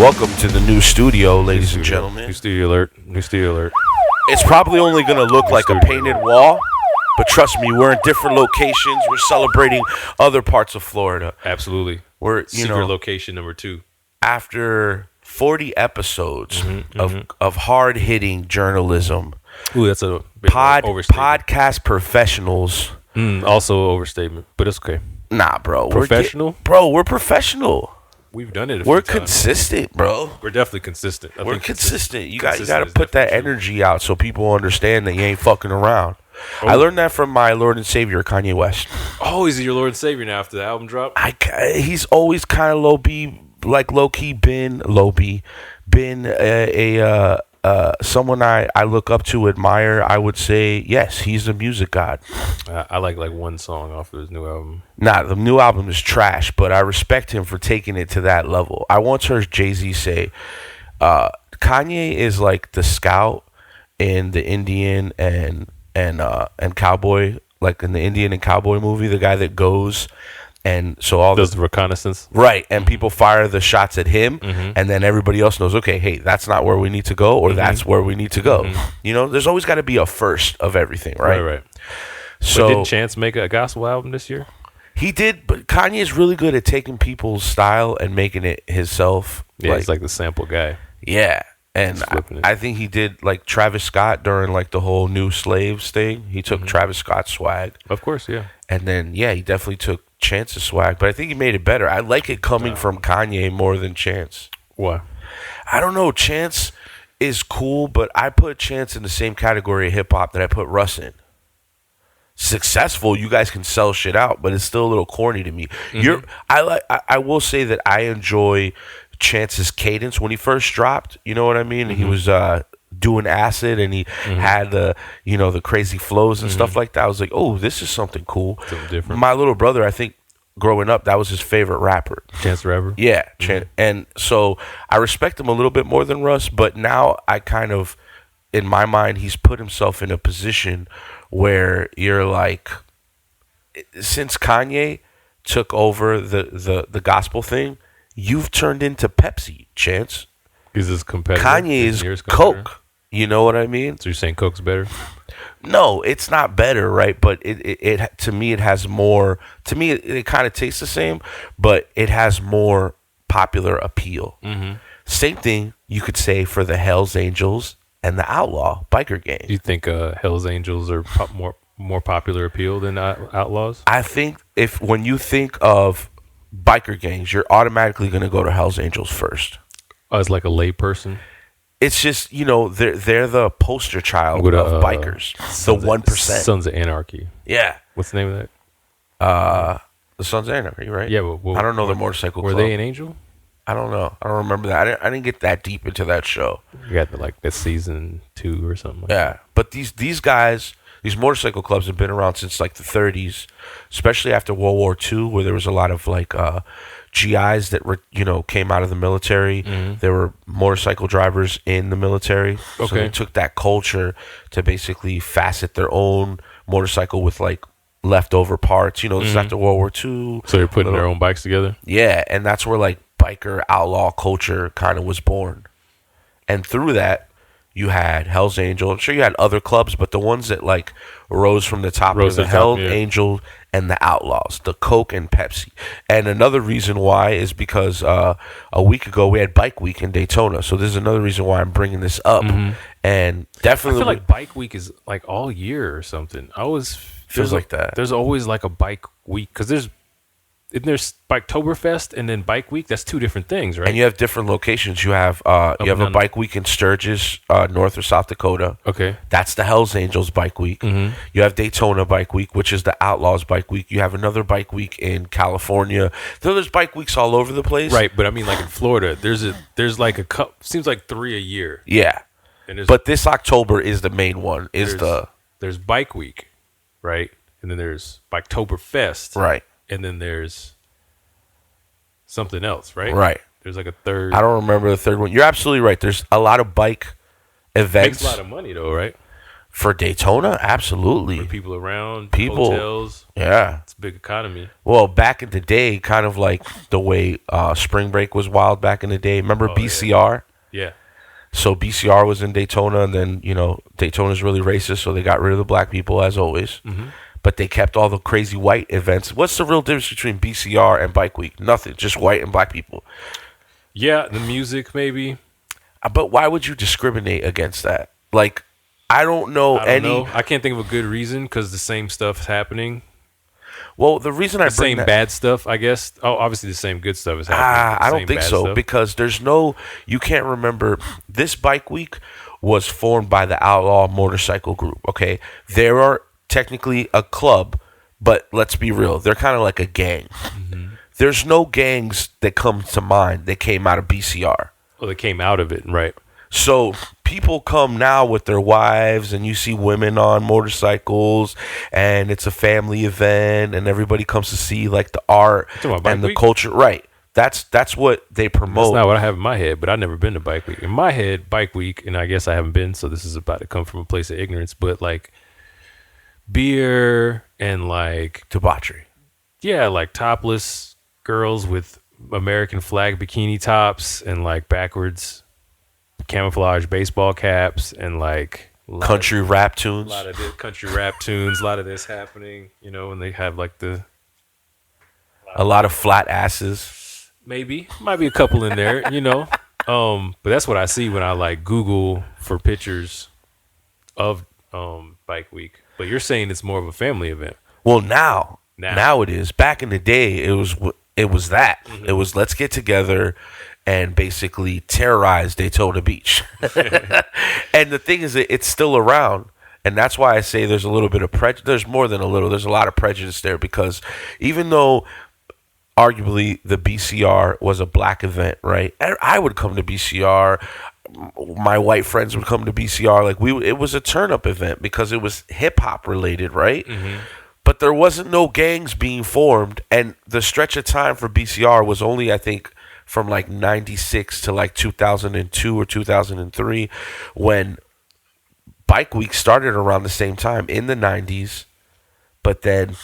Welcome to the new studio, ladies and gentlemen. New studio alert. New studio alert. It's probably only going to look like a painted wall, but trust me, we're in different locations. We're celebrating other parts of Florida. Absolutely. We're, Secret location number 2. After 40 episodes of hard-hitting journalism. Ooh, that's a big overstatement. Podcast professionals. Also overstatement, but it's okay. Nah, bro. Professional? We're professional. We've done it. We're consistent, bro. We're definitely consistent. We're consistent. You got to put that energy out so people understand that you ain't fucking around. Oh. I learned that from my Lord and Savior, Kanye West. Oh, he's your Lord and Savior now after the album drop? He's always kind of low-key been someone I look up to, admire. I would say, yes, he's a music god. I like one song off of his new album. Nah, the new album is trash, but I respect him for taking it to that level. I once heard Jay-Z say, Kanye is like the scout in the Indian and cowboy, like in the Indian and cowboy movie, the guy that goes and so all does the reconnaissance, right? And people fire the shots at him, and then everybody else knows, okay, hey, that's not where we need to go, or that's where we need to go. You know, there's always got to be a first of everything, right? Right. So but didn't Chance make a gospel album this year? He did, but Kanye is really good at taking people's style and making it himself. Yeah, he's like the sample guy. Yeah. And I think he did like Travis Scott during like the whole New Slaves thing. He took Travis Scott's swag. Of course, yeah. And then, yeah, he definitely took Chance's swag. But I think he made it better. I like it coming from Kanye more than Chance. Why? I don't know. Chance is cool, but I put Chance in the same category of hip-hop that I put Russ in. Successful, you guys can sell shit out, but it's still a little corny to me. I will say that I enjoy Chance's cadence when he first dropped, you know what I mean? He was doing acid and he had the crazy flows and stuff like that. I was like, oh, this is something cool. Something different. My little brother, I think growing up, that was his favorite rapper. Chance the Rapper? Yeah. And so I respect him a little bit more than Russ, but now I kind of, in my mind, he's put himself in a position where you're like, since Kanye took over the gospel thing, you've turned into Pepsi, Chance. Is this competitive? Kanye is Coke. You know what I mean? So you're saying Coke's better? No, it's not better, right? But it to me, it has more. To me, it kind of tastes the same, but it has more popular appeal. Same thing you could say for the Hells Angels and the Outlaw biker gang. Do you think Hells Angels are more popular appeal than Outlaws? I think when you think of biker gangs, you're automatically going to go to Hells Angels first. As like a lay person? It's just, they're the poster child of bikers. The 1%. Sons of Anarchy. Yeah. What's the name of that? The Sons of Anarchy, right? Yeah. Well, I don't know the motorcycle club. Were they an angel? I don't know. I don't remember that. I didn't get that deep into that show. You got that season 2 or something like that. But these guys, these motorcycle clubs have been around since like the 30s, especially after World War II, where there was a lot of like GIs that were came out of the military. There were motorcycle drivers in the military. So they took that culture to basically facet their own motorcycle with like leftover parts. This is after World War II. So they're putting their own bikes together? Yeah, and that's where like biker outlaw culture kind of was born. And through that, you had Hell's Angel. I'm sure you had other clubs, but the ones that like rose from the top were the Hell's Angel and the Outlaws, the Coke and Pepsi. And another reason why is because a week ago we had Bike Week in Daytona. So this is another reason why I'm bringing this up. And definitely, I feel like Bike Week is like all year or something. I always feels like that. There's always like a Bike Week because there's Biketoberfest and then Bike Week. That's two different things, right? And you have different locations. You have a Bike Week in Sturgis, North or South Dakota. Okay. That's the Hells Angels Bike Week. You have Daytona Bike Week, which is the Outlaws Bike Week. You have another Bike Week in California. So there's bike weeks all over the place. Right, but I mean like in Florida, there's like a couple, seems like 3 a year. Yeah. But this October is the main one. There's Bike Week, right? And then there's Biketoberfest. Right. And then there's something else, right? Right. There's like a third. I don't remember the third one. You're absolutely right. There's a lot of bike events. Makes a lot of money, though, right? For Daytona, absolutely. For people around, People, hotels. Yeah. It's a big economy. Well, back in the day, kind of like the way Spring Break was wild back in the day. Remember BCR? Yeah. So BCR was in Daytona, and then, Daytona's really racist, so they got rid of the black people, as always. Mm-hmm. But they kept all the crazy white events. What's the real difference between BCR and Bike Week? Nothing. Just white and black people. Yeah, the music, maybe. But why would you discriminate against that? Like, I don't know I can't think of a good reason because the same stuff's happening. Well, the reason I bring same bad stuff, I guess. Oh, obviously the same good stuff is happening. I don't think so because you can't remember. This Bike Week was formed by the Outlaw Motorcycle Group. Okay, there are technically a club, but let's be real, they're kind of like a gang. Mm-hmm. There's no gangs that come to mind that came out of BCR. Well, they came out of it, right? So people come now with their wives, and you see women on motorcycles, and it's a family event, and everybody comes to see like the art and the culture. Right. That's what they promote. That's not what I have in my head, but I've never been to Bike Week. In my head, Bike Week, and I guess I haven't been, so this is about to come from a place of ignorance, but like beer and like debauchery. Yeah, like topless girls with American flag bikini tops and like backwards camouflage baseball caps and like country rap tunes. A lot of country rap tunes, a lot of this happening, when they have like a lot of flat asses. Maybe. Might be a couple in there, But that's what I see when I like Google for pictures of Bike Week. But you're saying it's more of a family event. Well, now it is. Back in the day, it was that. Mm-hmm. It was let's get together and basically terrorize Daytona Beach. And the thing is, it's still around. And that's why I say there's a little bit of prejudice. There's more than a little. There's a lot of prejudice there because even though arguably the BCR was a black event, right? I would come to BCR. My white friends would come to BCR. Like it was a turn-up event because it was hip-hop related, right? Mm-hmm. But there wasn't no gangs being formed. And the stretch of time for BCR was only, I think, from like 96 to like 2002 or 2003 when Bike Week started around the same time in the 90s. But then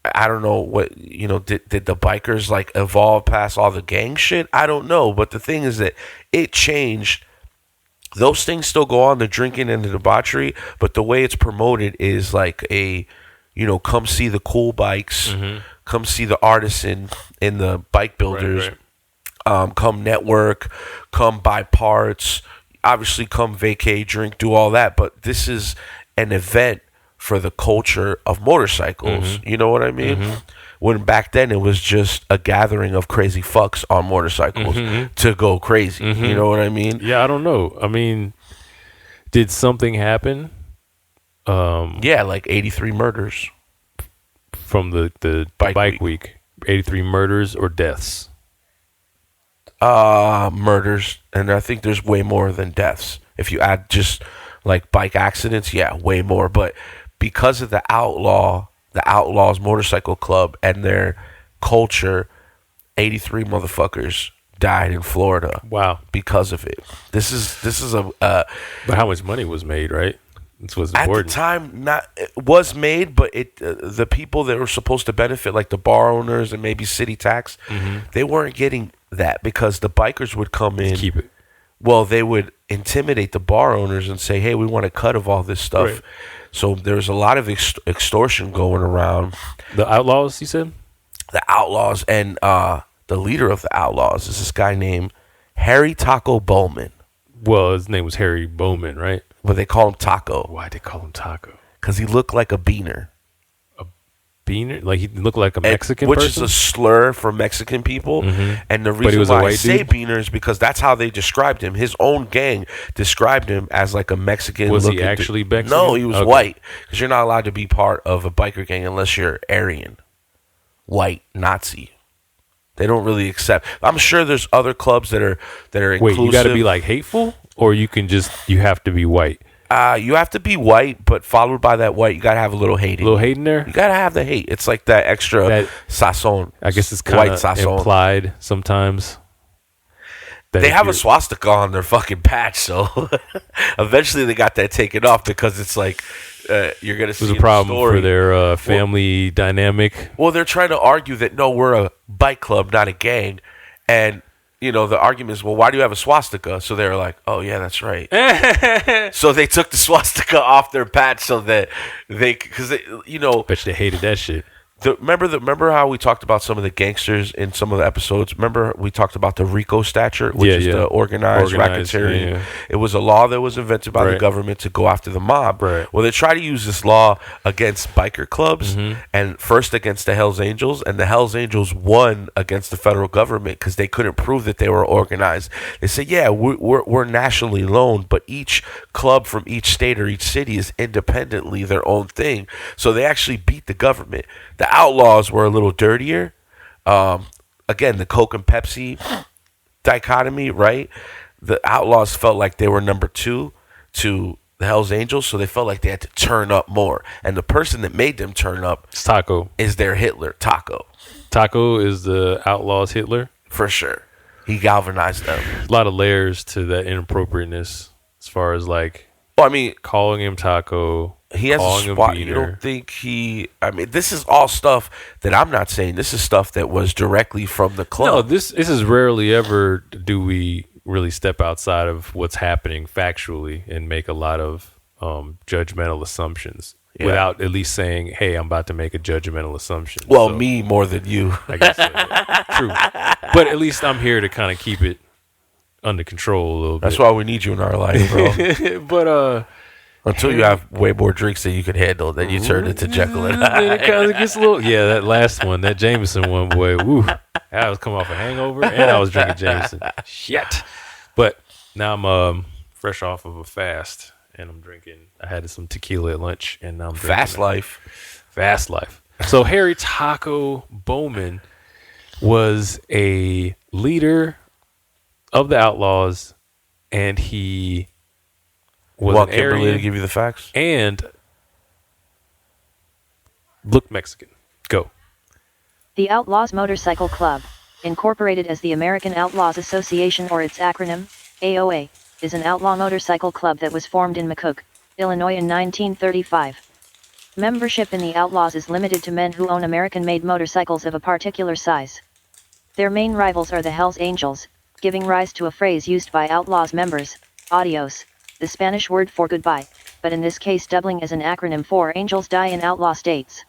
I don't know what, did the bikers like evolve past all the gang shit? I don't know. But the thing is that it changed. Those things still go on, the drinking and the debauchery, but the way it's promoted is like a, come see the cool bikes, mm-hmm. come see the artisan in the bike builders. Right. Come network, come buy parts, obviously come vacate, drink, do all that. But this is an event for the culture of motorcycles. Mm-hmm. You know what I mean? Mm-hmm. When back then it was just a gathering of crazy fucks on motorcycles mm-hmm. to go crazy. Mm-hmm. You know what I mean? Yeah, I don't know. I mean, did something happen? Yeah, like 83 murders. From the Bike Week. 83 murders or deaths? Murders, and I think there's way more than deaths. If you add just like bike accidents, yeah, way more. But because of the Outlaws Motorcycle Club and their culture, 83 motherfuckers died in Florida. Wow, because of it. This is a. But how much money was made, right? That's what's important. At the time, it was made, but the people that were supposed to benefit, like the bar owners and maybe city tax, mm-hmm. they weren't getting that because the bikers would come in. Keep it. Well, they would intimidate the bar owners and say, "Hey, we want a cut of all this stuff." Right. So there's a lot of extortion going around. The Outlaws, you said? The Outlaws, and the leader of the Outlaws is this guy named Harry Taco Bowman. Well, his name was Harry Bowman, right? But they call him Taco. Why'd they call him Taco? Because he looked like a beaner. A beaner? Like he looked like a Mexican which person? Is a slur for Mexican people. Mm-hmm. And the reason why I say beaner is because that's how they described him. His own gang described him as like a Mexican. Was he actually Mexican? No, he was white. Because you're not allowed to be part of a biker gang unless you're Aryan. White, Nazi. They don't really accept. I'm sure there's other clubs that are inclusive. Wait, you got to be like hateful? Or you have to be white? You have to be white, but followed by that white, you got to have a little hate in A little hate in there? You got to have the hate. It's like that extra sazon. I guess it's kind of implied sometimes. They have a swastika on their fucking patch, so eventually they got that taken off because it's like you're gonna see. It was a problem for their family dynamic. Well, they're trying to argue that no, we're a bike club, not a gang, and the argument is, well, why do you have a swastika? So they're like, oh yeah, that's right. So they took the swastika off their patch so that because Bet you they hated that shit. Remember how we talked about some of the gangsters in some of the episodes? Remember we talked about the Rico Statute, which is the organized racketeering. Yeah. It was a law that was invented by the government to go after the mob. Right. Well, they try to use this law against biker clubs and first against the Hells Angels, and the Hells Angels won against the federal government because they couldn't prove that they were organized. They said, yeah, we're nationally known, but each club from each state or each city is independently their own thing. So they actually beat the government. The Outlaws were a little dirtier. Again, the Coke and Pepsi dichotomy, right? The Outlaws felt like they were number 2 to the Hells Angels, so they felt like they had to turn up more. And the person that made them turn up is their Hitler, Taco. Taco is the Outlaws' Hitler? For sure. He galvanized them. A lot of layers to that inappropriateness as far as calling him Taco. He has a SWAT. You don't think this is all stuff that I'm not saying. This is stuff that was directly from the club. No, this is rarely ever do we really step outside of what's happening factually and make a lot of judgmental assumptions without at least saying, hey, I'm about to make a judgmental assumption. Well, me more than you. I guess so, yeah. True. But at least I'm here to kind of keep it under control a little bit. That's why we need you in our life, bro. But until you have way more drinks than you can handle, then you turn into Jekyll and Hyde. It kind of gets a little. Yeah, that last one, that Jameson one, boy. Woo! I was coming off a hangover and I was drinking Jameson. Shit. But now I'm fresh off of a fast and I'm drinking. I had some tequila at lunch and now I'm drinking. Fast life. So Harry Taco Bowman was a leader of the Outlaws, and he was an Kimberly to give you the facts and looked Mexican. Go. The Outlaws Motorcycle Club, incorporated as the American Outlaws Association or its acronym, AOA, is an outlaw motorcycle club that was formed in McCook, Illinois in 1935. Membership in the Outlaws is limited to men who own American-made motorcycles of a particular size. Their main rivals are the Hells Angels, giving rise to a phrase used by Outlaws members, adios, the Spanish word for goodbye, but in this case doubling as an acronym for Angels Die in Outlaw States.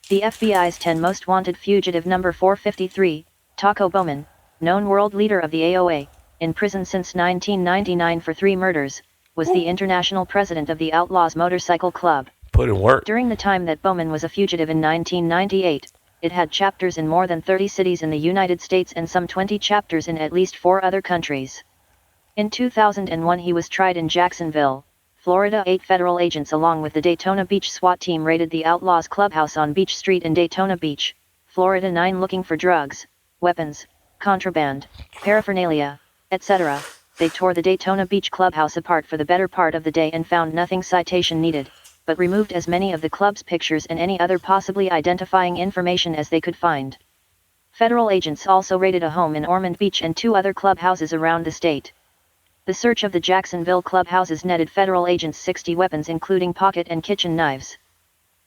The FBI's 10 most wanted fugitive number 453, Taco Bowman, known world leader of the AOA, in prison since 1999 for 3 murders, was the international president of the Outlaws Motorcycle Club. Put in work. During the time that Bowman was a fugitive in 1998, it had chapters in more than 30 cities in the United States and some 20 chapters in at least 4 other countries. In 2001 he was tried in Jacksonville, Florida. 8 federal agents along with the Daytona Beach SWAT Team raided the Outlaws clubhouse on Beach Street in Daytona Beach, Florida 9 looking for drugs, weapons, contraband, paraphernalia, etc. They tore the Daytona Beach clubhouse apart for the better part of the day and found nothing citation needed, but removed as many of the club's pictures and any other possibly identifying information as they could find. Federal agents also raided a home in Ormond Beach and 2 other clubhouses around the state. The search of the Jacksonville clubhouses netted federal agents 60 weapons including pocket and kitchen knives.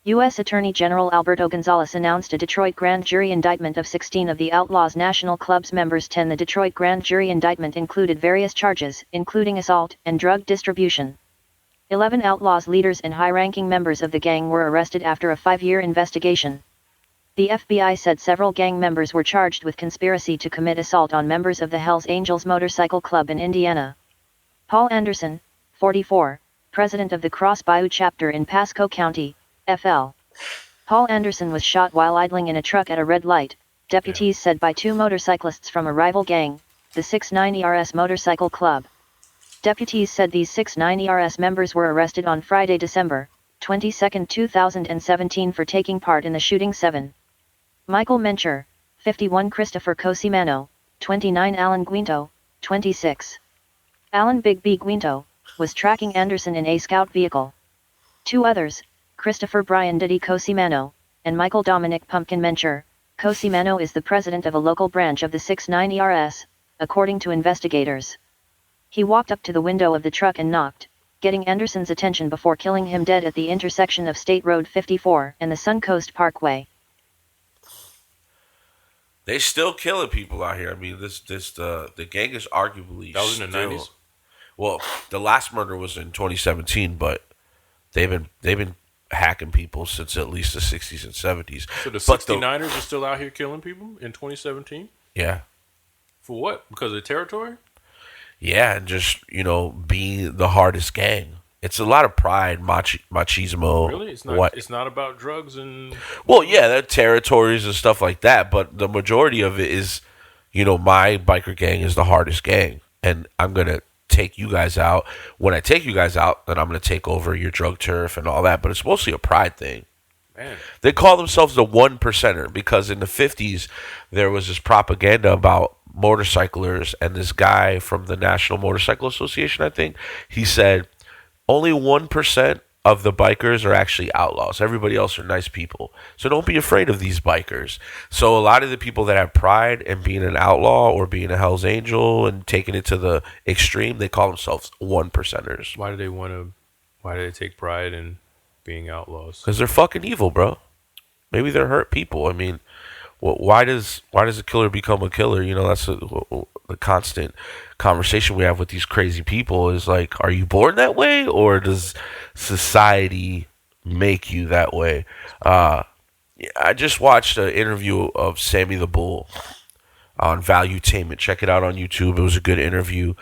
U.S. Attorney General Alberto Gonzales announced a Detroit grand jury indictment of 16 of the Outlaws National Club's members. 10 The Detroit grand jury indictment included various charges, including assault and drug distribution. 11 Outlaws leaders and high-ranking members of the gang were arrested after a 5-year investigation. The FBI said several gang members were charged with conspiracy to commit assault on members of the Hells Angels Motorcycle Club in Indiana. Paul Anderson, 44, president of the Cross Bayou chapter in Pasco County, FL. Paul Anderson was shot while idling in a truck at a red light, deputies said, by 2 motorcyclists from a rival gang, the 69 ERS Motorcycle Club. Deputies said these 69 ERS members were arrested on Friday, December 22, 2017 for taking part in the shooting. 7. Michael Mencher, 51 Christopher Cosimano, 29 Alan Guinto, 26. Alan Big B Guinto, was tracking Anderson in a scout vehicle. 2 others, Christopher Brian Diddy Cosimano, and Michael Dominic Pumpkin Mencher. Cosimano is the president of a local branch of the 69 ERS, according to investigators. He walked up to the window of the truck and knocked, getting Anderson's attention before killing him dead at the intersection of State Road 54 and the Suncoast Parkway. They still killing people out here. I mean, the gang is arguably that was in the 90s. Well, the last murder was in 2017, but they've been hacking people since at least the 60s and 70s. So the 69ers are still out here killing people in 2017? Yeah. For what? Because of territory? Yeah, and just, being the hardest gang. It's a lot of pride, machismo. Really? It's not about drugs and... Well, yeah, there are territories and stuff like that, but the majority of it is, my biker gang is the hardest gang, and I'm going to take you guys out. When I take you guys out, then I'm going to take over your drug turf and all that, but it's mostly a pride thing. Man. They call themselves the 1 percenter because in the 50s, there was this propaganda about motorcyclers, and this guy from the National Motorcycle Association, I think, he said, only 1% of the bikers are actually outlaws. Everybody else are nice people. So don't be afraid of these bikers. So a lot of the people that have pride in being an outlaw or being a Hell's Angel and taking it to the extreme, they call themselves 1 percenters. Why do they take pride in being outlaws? Because they're fucking evil, bro. Maybe they're hurt people. I mean, why does a killer become a killer? That's the constant conversation we have with these crazy people is like, are you born that way or does society make you that way? I just watched an interview of Sammy the Bull on Valuetainment. Check it out on YouTube. It was a good interview.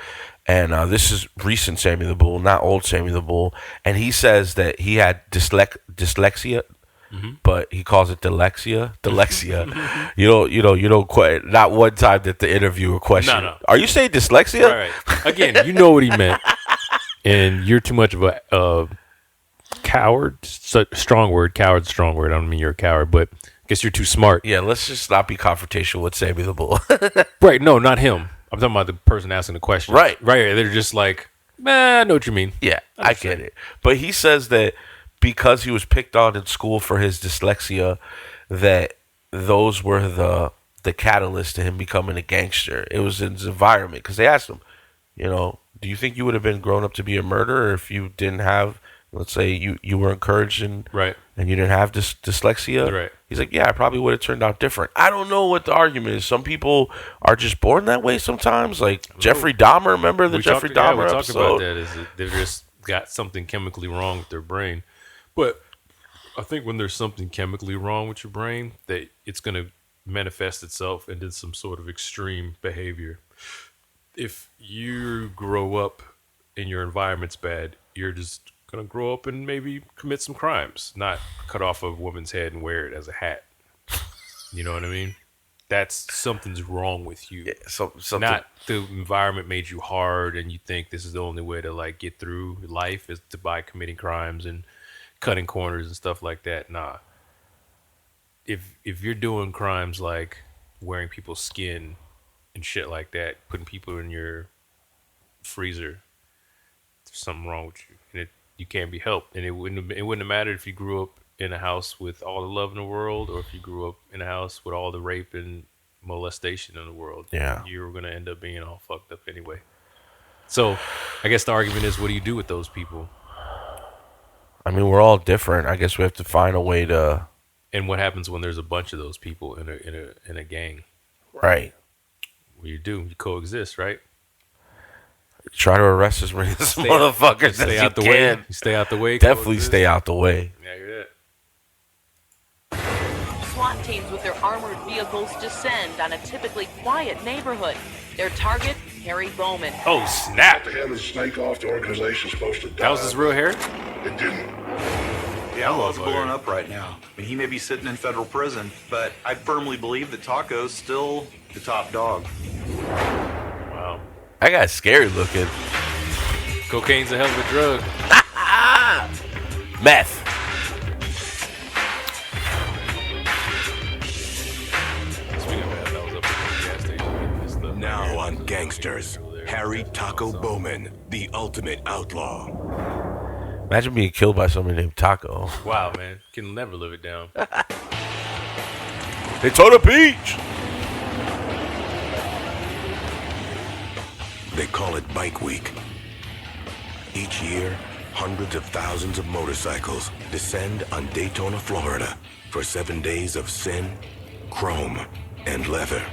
And this is recent Sammy the Bull, not old Sammy the Bull. And he says that he had dyslexia. Mm-hmm. But he calls it Dyslexia. You don't quite. Not one time that the interviewer questioned. No. Are you saying dyslexia? Right. Again, you know what he meant, and you're too much of a coward. Strong word. Coward's a strong word. I don't mean you're a coward, but I guess you're too smart. Yeah. Let's just not be confrontational with Sammy the Bull. Right. No, not him. I'm talking about the person asking the question. Right. They're just like, I know what you mean. Yeah, I get it. But he says that because he was picked on in school for his dyslexia, that those were the catalyst to him becoming a gangster. It was in his environment. Because they asked him, do you think you would have been grown up to be a murderer if you didn't have, let's say, you were encouraged and you didn't have dyslexia? Right. He's like, yeah, I probably would have turned out different. I don't know what the argument is. Some people are just born that way sometimes. Like Jeffrey Dahmer, remember the Jeffrey Dahmer episode? We talked about that. Is that they've just got something chemically wrong with their brain. But I think when there's something chemically wrong with your brain, that it's going to manifest itself into some sort of extreme behavior. If you grow up and your environment's bad, you're just going to grow up and maybe commit some crimes, not cut off a woman's head and wear it as a hat. You know what I mean? Something's wrong with you. Yeah, something. Not the environment made you hard and you think this is the only way to get through life is by committing crimes and cutting corners and stuff like that. Nah. If you're doing crimes like wearing people's skin and shit like that, putting people in your freezer, there's something wrong with you, and you can't be helped. And it wouldn't have mattered if you grew up in a house with all the love in the world, or if you grew up in a house with all the rape and molestation in the world. Yeah, you were gonna end up being all fucked up anyway. So, I guess the argument is, what do you do with those people? I mean, we're all different. I guess we have to find a way to. And what happens when there's a bunch of those people in a gang? Right. What do? You coexist, right? You try to arrest as many of these motherfuckers as you can. You stay out the way. Definitely stay out the way. Yeah, you're that. SWAT teams with their armored vehicles descend on a typically quiet neighborhood. Their target, Harry Bowman. Oh, snap. The head of the snake off the organization's supposed to die. That was his real hair? It didn't. The Outlaw's blowing up right now. I mean, he may be sitting in federal prison, but I firmly believe that Taco's still the top dog. Wow. That guy's scary looking. Cocaine's a hell of a drug. Meth. Now on Gangsters, Harry Taco Bowman, the ultimate outlaw. Imagine being killed by somebody named Taco. Wow, man. Can never live it down. Daytona Beach. They call it Bike Week. Each year, hundreds of thousands of motorcycles descend on Daytona, Florida for 7 days of sin, chrome, and leather.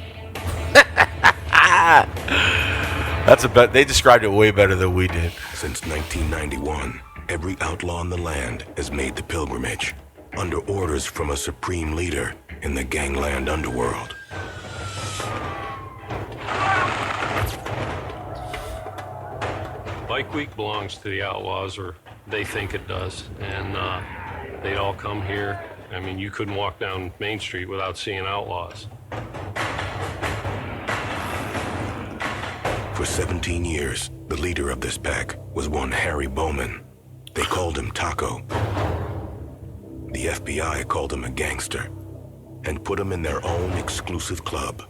That's a bet. They described it way better than we did. Since 1991, every outlaw in the land has made the pilgrimage under orders from a supreme leader in the gangland underworld. Bike Week belongs to the Outlaws, or they think it does, and they'd all come here. I mean, you couldn't walk down Main Street without seeing Outlaws. For 17 years, the leader of this pack was one Harry Bowman. They called him Taco. The FBI called him a gangster and put him in their own exclusive club,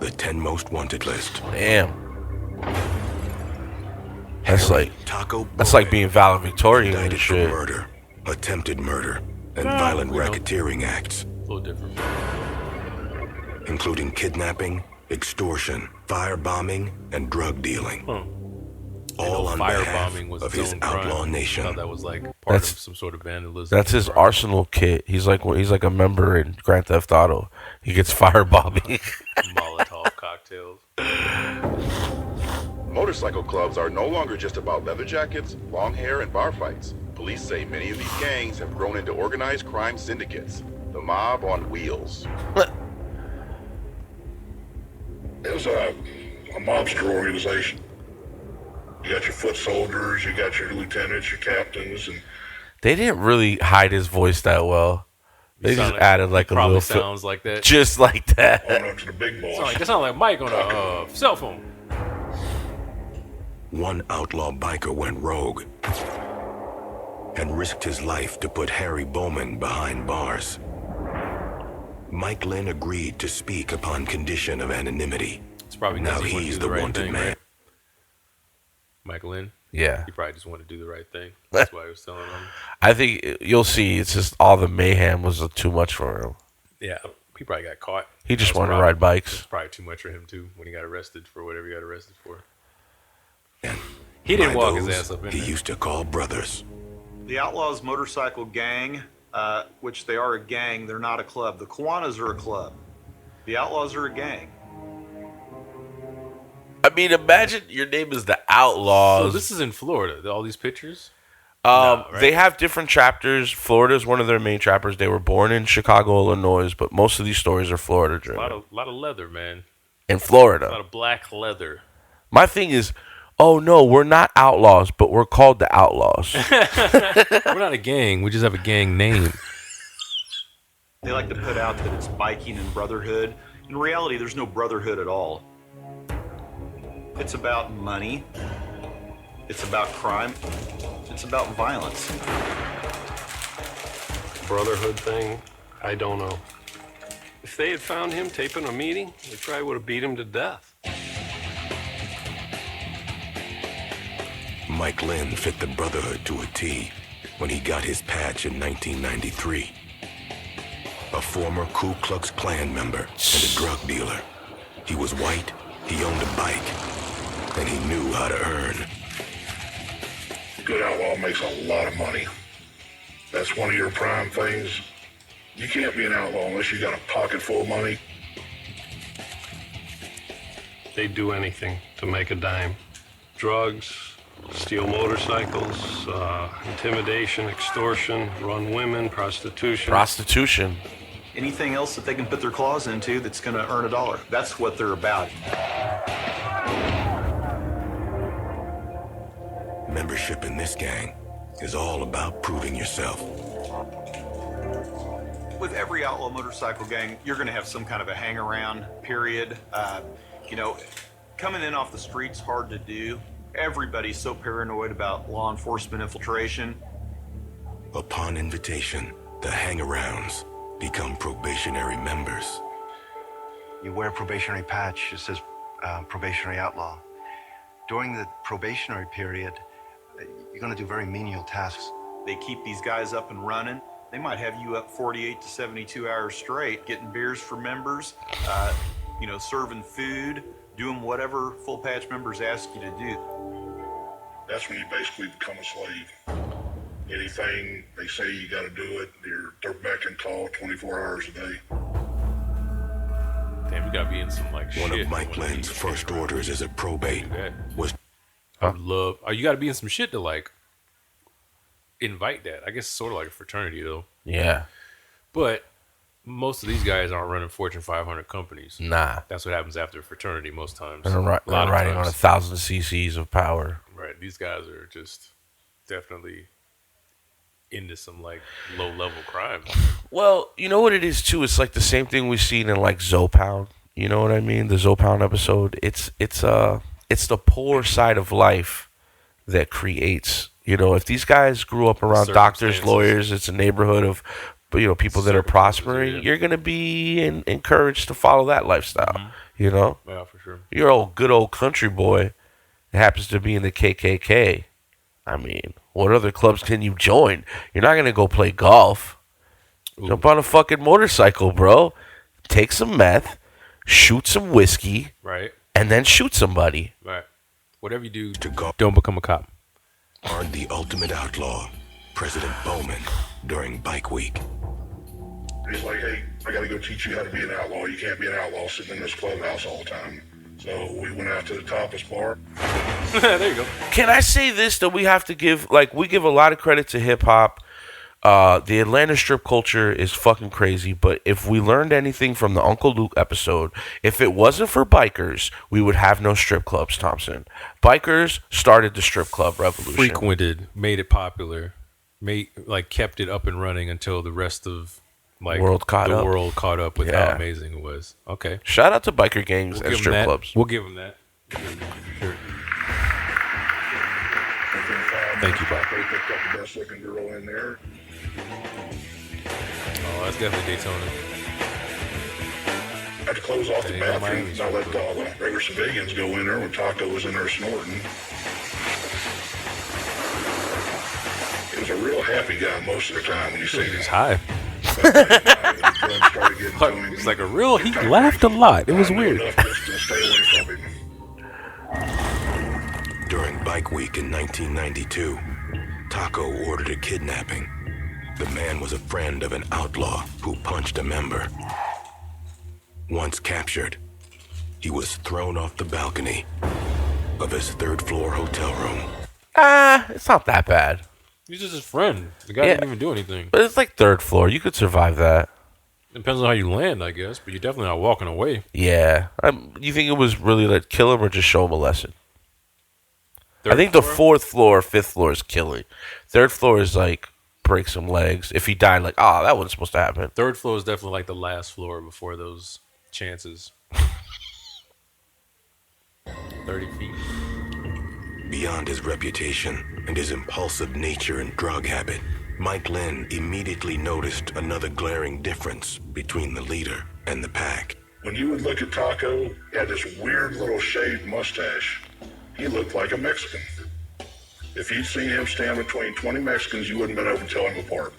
the 10 Most Wanted list. Damn. That's like Taco that's like being valedictorian and indicted for shit. murder, attempted murder, and violent racketeering acts, A little different. including kidnapping, extortion, firebombing, and drug dealing. All on behalf firebombing was of its his own crime. outlaw I nation. thought that was like part That's- of some sort of vandalism. That's his arsenal kit. He's like a member in Grand Theft Auto. He gets firebombing. Molotov cocktails. Motorcycle clubs are no longer just about leather jackets, long hair, and bar fights. Police say many of these gangs have grown into organized crime syndicates. The mob on wheels. It's a mobster organization. You got your foot soldiers, you got your lieutenants, your captains, and They didn't really hide his voice that well. They just added like a probably little sounds like that. just like that. on up to the big boss. That sounds like Mike on a cell phone. One outlaw biker went rogue and risked his life to put Harry Bowman behind bars. Mike Lynn agreed to speak upon condition of anonymity. It's probably Now because he wanted to he's do the the right wanted thing, man. right? Michael Lynn? Yeah. He probably just wanted to do the right thing. That's why he was telling them. I think you'll see. It's just all the mayhem was too much for him. Yeah, he probably got caught. He just That was wanted to probably- ride bikes. It was probably too much for him too when he got arrested for whatever he got arrested for. And He didn't by walk his those ass up in he there. used to call brothers. The Outlaws Motorcycle Gang, which they are a gang, they're not a club. The Kiwanis are a club. The Outlaws are a gang. I mean, imagine your name is the Outlaws. So this is in Florida. All these pictures. Right? They have different chapters. Florida is one of their main chapters. They were born in Chicago, Illinois, but most of these stories are Florida A driven. lot of leather, man. In A lot Florida. of black leather. My thing is, oh no, we're not outlaws, but we're called the Outlaws. We're not a gang. We just have a gang name. They like to put out that it's biking and brotherhood. In reality, there's no brotherhood at all. It's about money. It's about crime. It's about violence. Brotherhood thing, I don't know. If they had found him taping a meeting, they probably would have beat him to death. Mike Lynn fit the brotherhood to a T when he got his patch in 1993. A former Ku Klux Klan member and a drug dealer. He was white, he owned a bike, and he knew how to earn. A good outlaw makes a lot of money. That's one of your prime things. You can't be an outlaw unless you got a pocket full of money. They'd do anything to make a dime. Drugs, steal motorcycles, intimidation, extortion, run women, prostitution. Prostitution. Anything else that they can put their claws into that's going to earn $1. That's what they're about. Membership in this gang is all about proving yourself. With every outlaw motorcycle gang, you're going to have some kind of a hang-around period. Coming in off the street's hard to do. Everybody's so paranoid about law enforcement infiltration. Upon invitation, the hang-arounds become probationary members. You wear a probationary patch, it says probationary outlaw. During the probationary period, you're going to do very menial tasks. They keep these guys up and running. They might have you up 48 to 72 hours straight, getting beers for members, serving food, doing whatever full patch members ask you to do. That's when you basically become a slave. Anything they say you got to do it, they're beck and call 24 hours a day. Damn, you gotta be in some like shit. One of Mike Lynn's first orders as a probate was... you gotta be in some shit to like invite that. I guess it's sort of like a fraternity though. Yeah. But most of these guys aren't running Fortune 500 companies. Nah. That's what happens after a fraternity most times. They're riding on 1,000 cc's of power. Right. These guys are just definitely into some like low level crime. Well, you know what it is too? It's like the same thing we've seen in like Zopound. You know what I mean? The Zopound episode. It's the poor side of life that creates. You know, if these guys grew up around doctors, lawyers, it's a neighborhood of, people that are prospering. You're gonna be encouraged to follow that lifestyle. Mm-hmm. You know? Yeah, for sure. You're a good old country boy that happens to be in the KKK. I mean, what other clubs can you join? You're not going to go play golf. Ooh. Jump on a fucking motorcycle, bro. Take some meth, shoot some whiskey, right, and then shoot somebody. Right. Whatever you do, don't become a cop. Armed the ultimate outlaw, President Bowman, during Bike Week. He's like, hey, I got to go teach you how to be an outlaw. You can't be an outlaw sitting in this clubhouse all the time. So we went out to the Tapas bar. There you go. Can I say this, that we have to give, we give a lot of credit to hip-hop. The Atlanta strip culture is fucking crazy, but if we learned anything from the Uncle Luke episode, if it wasn't for bikers, we would have no strip clubs, Thompson. Bikers started the strip club revolution. Frequented, made it popular, kept it up and running until the rest of world caught up with how amazing it was. Okay. Shout out to biker gangs and strip clubs. We'll give them that. Sure. Thank you, Bob. They picked up the best looking girl in there. Oh, that's definitely Daytona. I had to close off the bathroom and I let the regular civilians go in there when Taco was in there snorting. He was a real happy guy most of the time when you see him. He was high. It's like he laughed a lot. It was weird. During Bike Week in 1992, Taco ordered a kidnapping. The man was a friend of an outlaw who punched a member. Once captured, he was thrown off the balcony of his third-floor hotel room. It's not that bad. He's just his friend. The guy didn't even do anything. But it's like third floor. You could survive that. Depends on how you land, I guess. But you're definitely not walking away. Yeah. You think it was really kill him or just show him a lesson? I think the fourth floor, fifth floor is killing. Third floor is break some legs. If he died, that wasn't supposed to happen. Third floor is definitely the last floor before those chances. 30 feet. Beyond his reputation and his impulsive nature and drug habit, Mike Lynn immediately noticed another glaring difference between the leader and the pack. When you would look at Taco, he had this weird little shaved mustache. He looked like a Mexican. If you'd seen him stand between 20 Mexicans, you wouldn't have been able to tell him apart.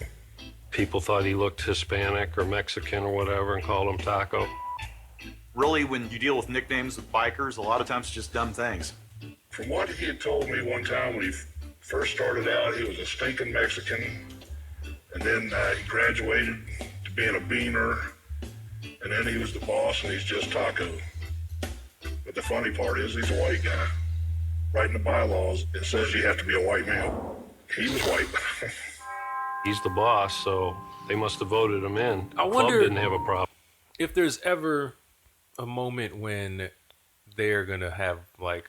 People thought he looked Hispanic or Mexican or whatever and called him Taco. Really, when you deal with nicknames with bikers, a lot of times it's just dumb things. From what he had told me one time when he first started out, he was a stinking Mexican, and then he graduated to being a beaner, and then he was the boss, and he's just Taco. But the funny part is he's a white guy. Right in the bylaws, it says you have to be a white male. He was white. He's the boss, so they must have voted him in. I wonder Club didn't have a problem. If there's ever a moment when they're gonna have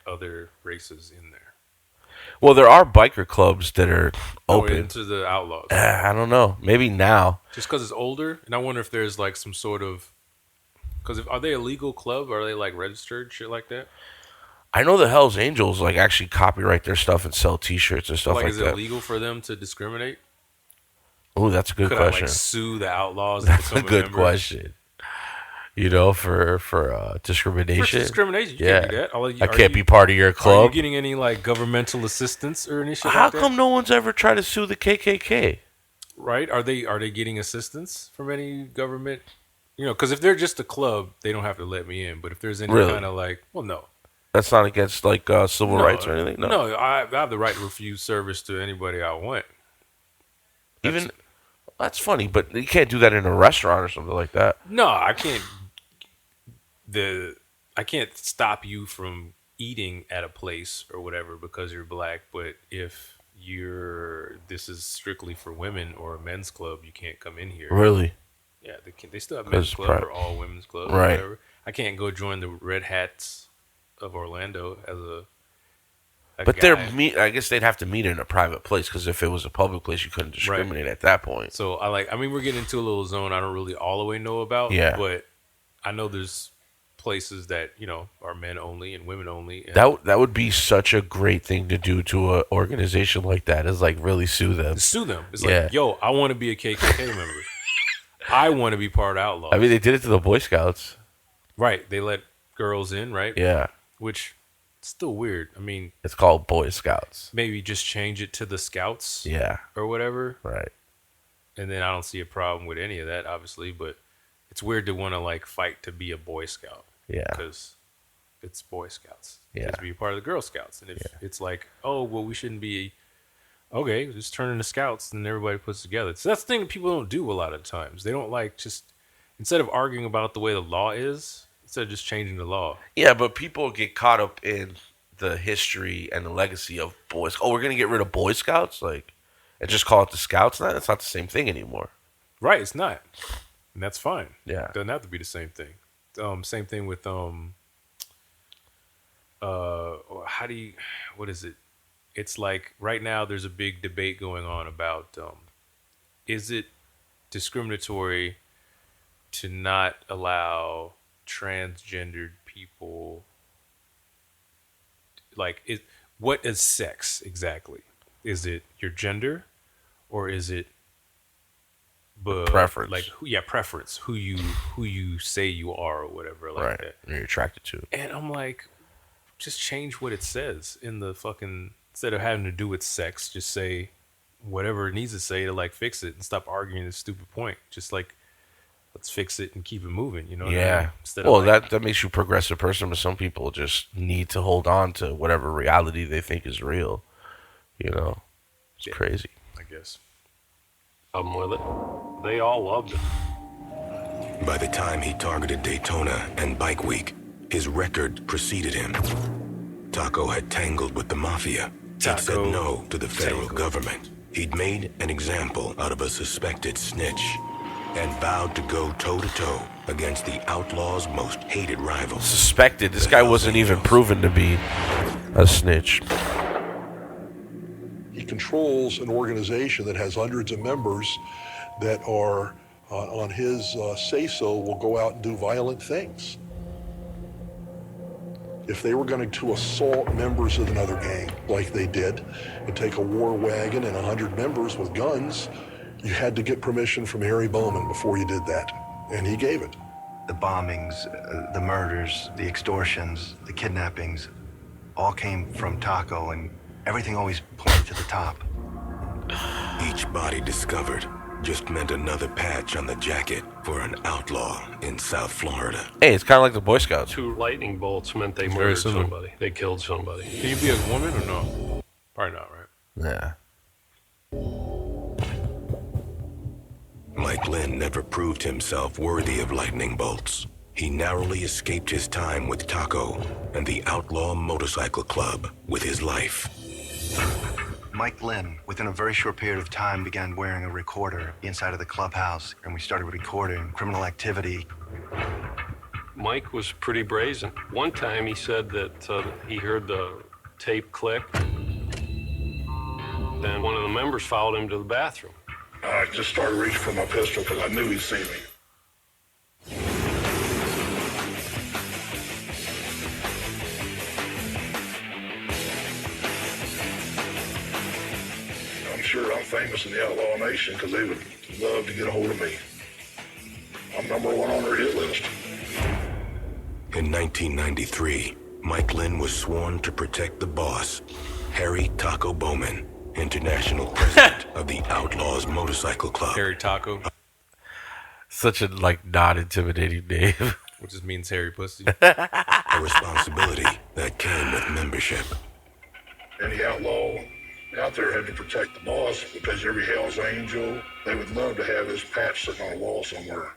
other races in there. Well, there are biker clubs that are open into the Outlaws. I don't know. Maybe now. Just because it's older, and I wonder if there's some sort of. Because are they a legal club? Or are they registered shit like that? I know the Hells Angels actually copyright their stuff and sell T-shirts and stuff like that. Is it legal for them to discriminate? Oh, that's a good question. I sue the Outlaws? That's a good question. For discrimination. For discrimination, you can't do that. I can't be part of your club. Are you getting any governmental assistance or anything? How come no one's ever tried to sue the KKK? Right? Are they getting assistance from any government because if they're just a club, they don't have to let me in. But if there's any kind of like, well, no. That's not against like civil rights or anything? No. I have the right to refuse service to anybody I want. That's funny, but you can't do that in a restaurant or something like that. No, I can't. I can't stop you from eating at a place or whatever because you're black. But if this is strictly for women or a men's club, you can't come in here. Really? Yeah, they still have men's club or all women's club. Right. Or whatever. I can't go join the Red Hats of Orlando as a but guy. I guess they'd have to meet in a private place because if it was a public place, you couldn't discriminate at that point. So we're getting into a little zone I don't really all the way know about. Yeah. But I know there's places that are men only and women only. And that would be such a great thing to do to an organization like that. Is like really sue them. It's like, yo, I want to be a KKK member. I want to be part of Outlaws. I mean, they did it to the Boy Scouts. Right. They let girls in, right? Yeah. Which is still weird. I mean, it's called Boy Scouts. Maybe just change it to the Scouts. Yeah. Or whatever. Right. And then I don't see a problem with any of that, obviously, but it's weird to want to like fight to be a Boy Scout. Yeah. Because it's Boy Scouts. Yeah. To be a part of the Girl Scouts. And if it's like, oh, well, we shouldn't be, okay, just turn into Scouts and everybody puts together. So that's the thing that people don't do a lot of times. They don't like just, instead of arguing about the way the law is, instead of just changing the law. Yeah, but people get caught up in the history and the legacy of Boys. Oh, we're going to get rid of Boy Scouts? Like, and just call it the Scouts? No, that's not the same thing anymore. Right, it's not. And that's fine. Yeah. It doesn't have to be the same thing. Same thing with what is it? It's like right now there's a big debate going on about is it discriminatory to not allow transgendered people, like, what is sex exactly? Is it your gender or is it preference? Like, preference. Who you say you are or whatever, like that. You're attracted to. And I'm like, just change what it says in the fucking, instead of having to do with sex, just say whatever it needs to say to like fix it and stop arguing this stupid point. Just like, let's fix it and keep it moving. You know? Yeah. What I mean? Instead of that makes you a progressive person, but some people just need to hold on to whatever reality they think is real. It's crazy. I guess. With it. They all loved it. By the time he targeted Daytona and Bike Week, his record preceded him. Taco had tangled with the mafia. He'd said no to the federal government. He'd made an example out of a suspected snitch and vowed to go toe-to-toe against the Outlaws' most hated rival. Suspected? This guy wasn't even proven to be a snitch. He controls an organization that has hundreds of members that are, on his say-so, will go out and do violent things. If they were going to assault members of another gang, like they did, and take a war wagon and 100 members with guns, you had to get permission from Harry Bowman before you did that, and he gave it. The bombings, the murders, the extortions, the kidnappings, all came from Taco, and everything always pointed to the top. Each body discovered just meant another patch on the jacket for an outlaw in South Florida. Hey, it's kind of like the Boy Scouts. 2 lightning bolts meant they murdered somebody. They killed somebody. Can you be a woman or no? Probably not, right? Yeah. Mike Lynn never proved himself worthy of lightning bolts. He narrowly escaped his time with Taco and the Outlaw Motorcycle Club with his life. Mike Lynn, within a very short period of time, began wearing a recorder inside of the clubhouse, and we started recording criminal activity. Mike was pretty brazen. One time he said that he heard the tape click. Then one of the members followed him to the bathroom. I just started reaching for my pistol because I knew he'd see me. I'm sure I'm famous in the Outlaw Nation because they would love to get a hold of me. I'm #1 on their hit list. In 1993, Mike Lynn was sworn to protect the boss, Harry Taco Bowman, international president of the Outlaws Motorcycle Club. Harry Taco. Such a not intimidating name. Which just means hairy pussy. A responsibility that came with membership. Any outlaw out there had to protect the boss because every Hell's Angel, they would love to have his patch sitting on a wall somewhere.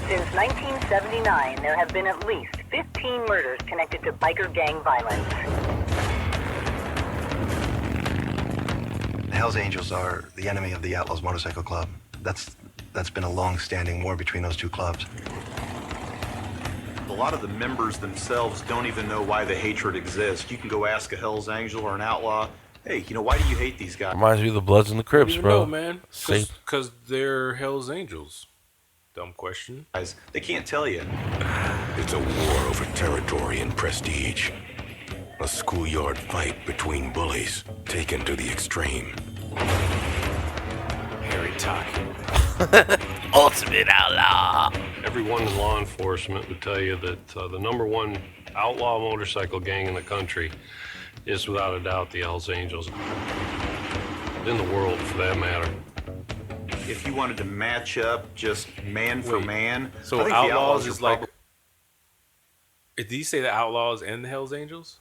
Since 1979, there have been at least 15 murders connected to biker gang violence. The Hells Angels are the enemy of the Outlaws Motorcycle Club. That's been a long-standing war between those two clubs. A lot of the members themselves don't even know why the hatred exists. You can go ask a Hells Angel or an outlaw, hey, why do you hate these guys? Reminds me of the Bloods and the Crips, bro. No, man. Because they're Hells Angels. Dumb question. They can't tell you. It's a war over territory and prestige. A schoolyard fight between bullies taken to the extreme. Harry talking. Ultimate outlaw. Everyone in law enforcement would tell you that the number one outlaw motorcycle gang in the country is without a doubt the Hells Angels. In the world, for that matter. If you wanted to match up just man for man, so I think Outlaws the is like. Did you say the Outlaws and the Hells Angels?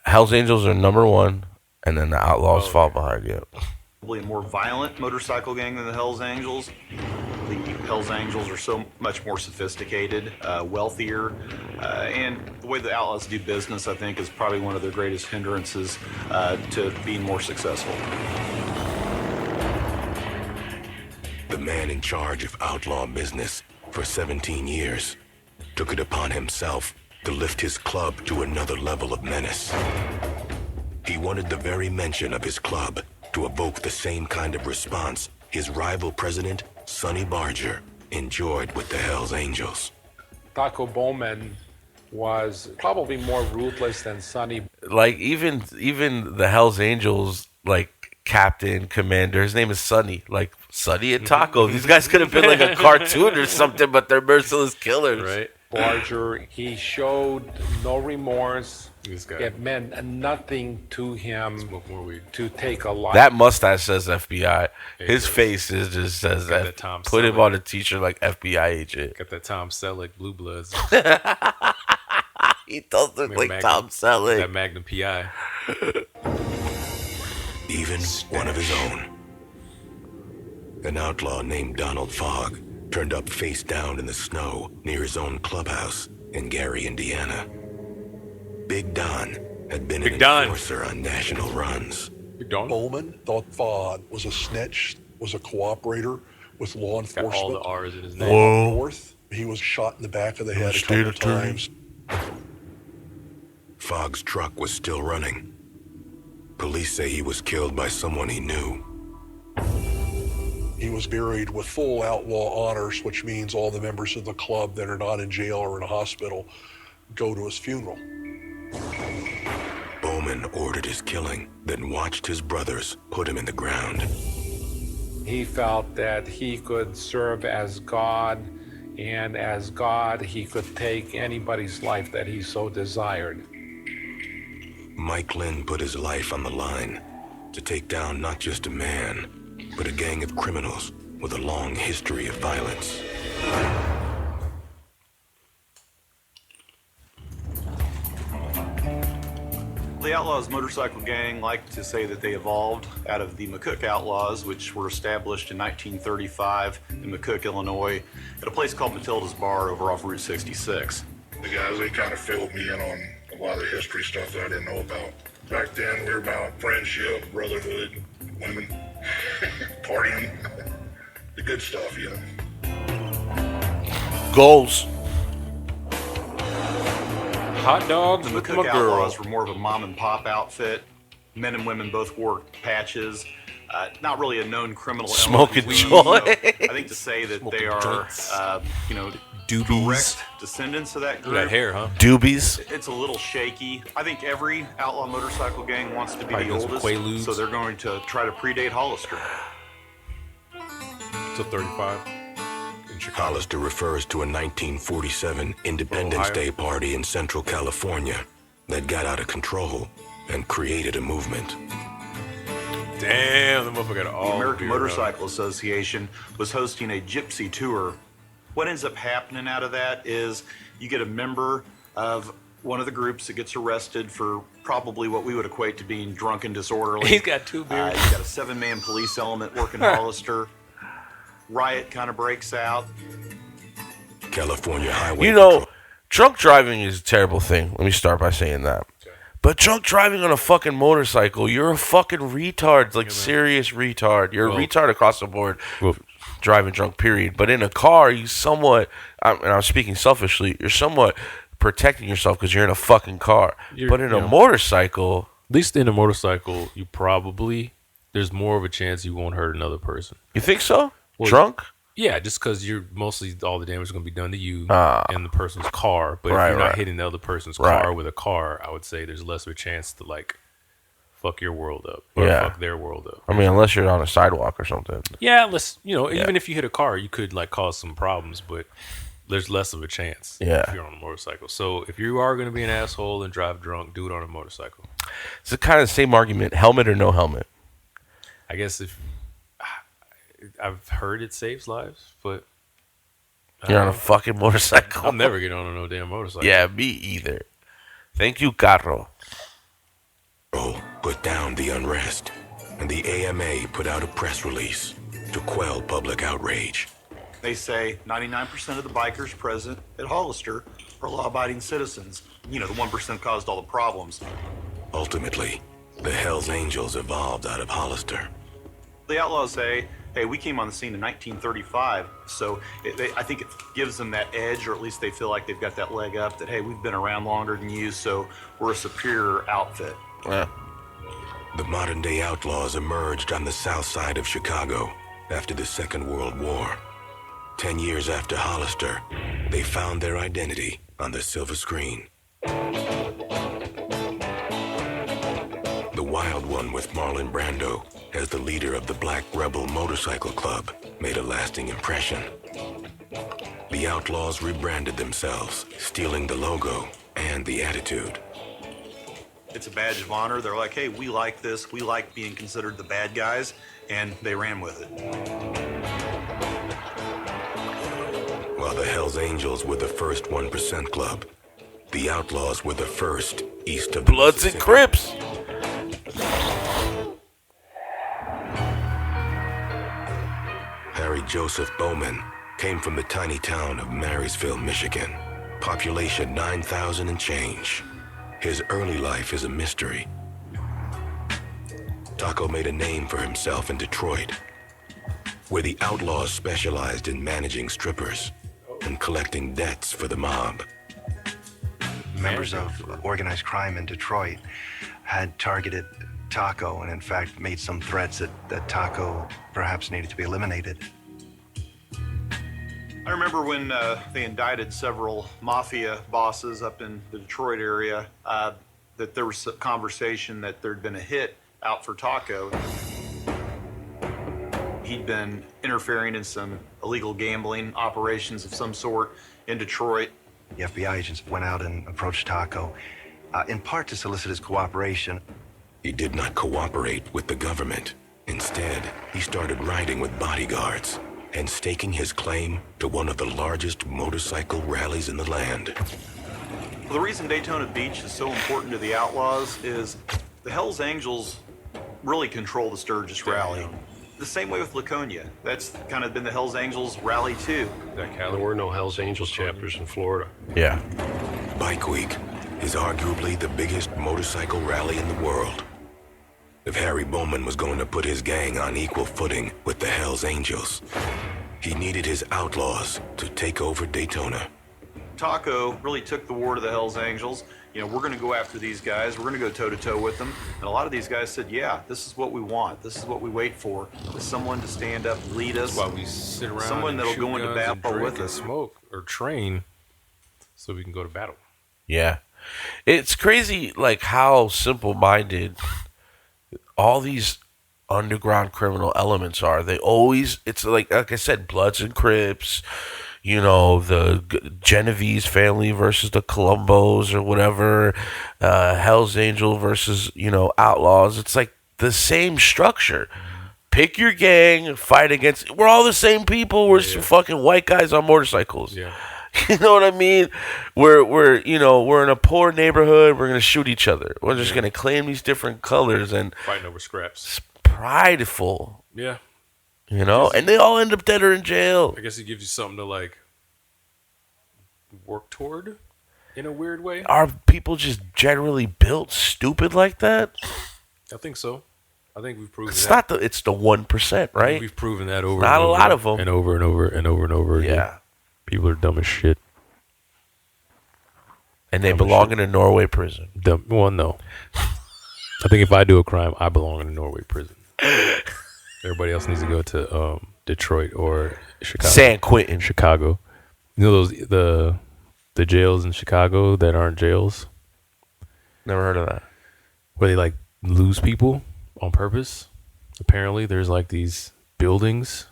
Hells Angels are number one, and then the Outlaws fall behind you. Probably a more violent motorcycle gang than the Hells Angels. The Hells Angels are so much more sophisticated, wealthier, and the way the Outlaws do business, I think, is probably one of their greatest hindrances to being more successful. The man in charge of outlaw business for 17 years took it upon himself to lift his club to another level of menace. He wanted the very mention of his club to evoke the same kind of response his rival president, Sonny Barger, enjoyed with the Hells Angels. Taco Bowman was probably more ruthless than Sonny. Like even the Hells Angels, like captain, commander, his name is Sonny. Like Sonny and Taco. These guys could have been like a cartoon or something, but they're merciless killers. Right. Barger, he showed no remorse. It meant nothing to him to take a life. That mustache says FBI. His face just says that. Put him on a t-shirt like FBI agent. Got that Tom Selleck Blue Bloods. He does look like Tom Selleck. That Magnum PI. Even one of his own. An outlaw named Donald Fogg turned up face down in the snow near his own clubhouse in Gary, Indiana. Big Don had been an enforcer on national runs. Bowman thought Fogg was a snitch, was a cooperator with law enforcement. Got all the R's in his name. Whoa. North, he was shot in the back of the head a couple of times. Fogg's truck was still running. Police say he was killed by someone he knew. He was buried with full outlaw honors, which means all the members of the club that are not in jail or in a hospital go to his funeral. Bowman ordered his killing, then watched his brothers put him in the ground. He felt that he could serve as God, and as God, he could take anybody's life that he so desired. Mike Lynn put his life on the line to take down not just a man, but a gang of criminals with a long history of violence. The Outlaws Motorcycle Gang like to say that they evolved out of the McCook Outlaws, which were established in 1935 in McCook, Illinois, at a place called Matilda's Bar over off Route 66. The guys, they kind of filled me in on a lot of the history stuff that I didn't know about. Back then, we were about friendship, brotherhood, women, partying, the good stuff, you know. Goals. Hot dogs the with McCook my girl. Outlaws were more of a mom and pop outfit. Men and women both wore patches. Not really a known criminal Smoking element. joy. I think to say that they are, direct descendants of that group. That hair, huh? Doobies. It's a little shaky. I think every outlaw motorcycle gang wants to be Probably the does oldest, Quaaludes. so they're going to try to predate Hollister. Till 35. Hollister refers to a 1947 Independence Ohio. Day party in Central California that got out of control and created a movement. Damn, the motherfucker got all The American beer Motorcycle Association was hosting a gypsy tour What ends up happening out of that is you get a member of one of the groups that gets arrested for probably what we would equate to being drunk and disorderly. He's got 2 beers. He's got a 7-man police element working Hollister. Riot kind of breaks out. California Highway You know, drunk driving is a terrible thing. Let me start by saying that. But drunk driving on a fucking motorcycle, you're a fucking retard, like serious retard. You're a retard across the board, driving drunk, period. But in a car, you somewhat, and I'm speaking selfishly, you're somewhat protecting yourself because you're in a fucking car. But in a motorcycle... At least in a motorcycle, you probably, there's more of a chance you won't hurt another person. You think so? Drunk? Yeah, just because you're mostly all the damage is going to be done to you and the person's car. But if you're not hitting the other person's car with a car, I would say there's less of a chance to like fuck your world up or fuck their world up. I mean, unless you're on a sidewalk or something. Yeah, unless even if you hit a car, you could like cause some problems, but there's less of a chance if you're on a motorcycle. So if you are going to be an asshole and drive drunk, do it on a motorcycle. It's the kind of same argument: helmet or no helmet. I guess if I've heard it saves lives, but you're on a fucking motorcycle. I'll never get on no damn motorcycle. Yeah, me either. Thank you, carro. Put down the unrest, and the AMA put out a press release to quell public outrage. They say 99% of the bikers present at Hollister are law-abiding citizens. You know, the 1% caused all the problems. Ultimately, the Hells Angels evolved out of Hollister. The Outlaws say, hey, we came on the scene in 1935, so I think it gives them that edge, or at least they feel like they've got that leg up that, hey, we've been around longer than you, so we're a superior outfit. Yeah. The modern-day Outlaws emerged on the south side of Chicago after the Second World War. 10 years after Hollister, they found their identity on the silver screen. The Wild One with Marlon Brando as the leader of the Black Rebel Motorcycle Club made a lasting impression. The Outlaws rebranded themselves, stealing the logo and the attitude. It's a badge of honor. They're like, hey, we like this. We like being considered the bad guys, and they ran with it. While the Hells Angels were the first 1% club, the Outlaws were the first east of the Bloods and Crips. Harry Joseph Bowman came from the tiny town of Marysville, Michigan. Population 9,000 and change. His early life is a mystery. Taco made a name for himself in Detroit, where the Outlaws specialized in managing strippers and collecting debts for the mob. Members of organized crime in Detroit had targeted Taco and in fact made some threats that Taco perhaps needed to be eliminated. I remember when they indicted several mafia bosses up in the Detroit area, that there was a conversation that there'd been a hit out for Taco. He'd been interfering in some illegal gambling operations of some sort in Detroit. The FBI agents went out and approached Taco, in part to solicit his cooperation. He did not cooperate with the government. Instead, he started riding with bodyguards and staking his claim to one of the largest motorcycle rallies in the land. Well, the reason Daytona Beach is so important to the Outlaws is the Hells Angels really control the Sturgis Rally. The same way with Laconia. That's kind of been the Hells Angels rally too. There were no Hells Angels chapters in Florida. Yeah. Bike Week is arguably the biggest motorcycle rally in the world. If Harry Bowman was going to put his gang on equal footing with the Hells Angels, he needed his Outlaws to take over Daytona. Taco really took the war to the Hells Angels. You know, we're going to go after these guys. We're going to go toe-to-toe with them. And a lot of these guys said, yeah, this is what we want. This is what we wait for. Is someone to stand up and lead us. That's why we sit around someone and that'll shoot go into guns and battle drink with and us. smoke or train so we can go to battle. Yeah. It's crazy, like, how simple-minded all these underground criminal elements are. They always, it's like I said, Bloods and Crips, you know, the Genovese family versus the Columbos or whatever, Hell's Angel versus, you know, Outlaws. It's like the same structure. pick your gang, fight against. We're all the same people. We're some fucking white guys on motorcycles. Yeah. You know what I mean? We're in a poor neighborhood. We're gonna shoot each other. We're just gonna claim these different colors and fighting over scraps. It's prideful. Yeah. You know, and they all end up dead or in jail. I guess it gives you something to like work toward in a weird way. Are people just generally built stupid like that? I think so. I think we've proven it's that. It's the 1%, right? We've proven that over. Not and over, a lot of them, and over and over and over and over again. Yeah. People are dumb as shit. And they belong in a Norway prison. Dumb. Well, no. I think if I do a crime, I belong in a Norway prison. Everybody else needs to go to Detroit or Chicago. San Quentin. Chicago. You know those the jails in Chicago that aren't jails? Never heard of that. Where they like lose people on purpose. Apparently there's like these buildings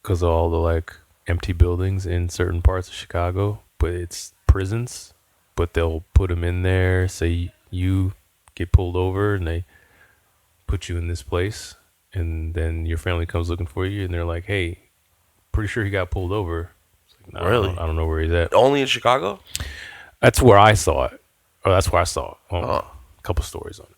because of all the like empty buildings in certain parts of Chicago, but it's prisons. But they'll put them in there, say you get pulled over, and they put you in this place, and then your family comes looking for you, and they're like, "Hey, pretty sure he got pulled over." It's like, nah, really? I don't know where he's at. Only in Chicago? That's where I saw it. Or that's where I saw it. A couple stories on it.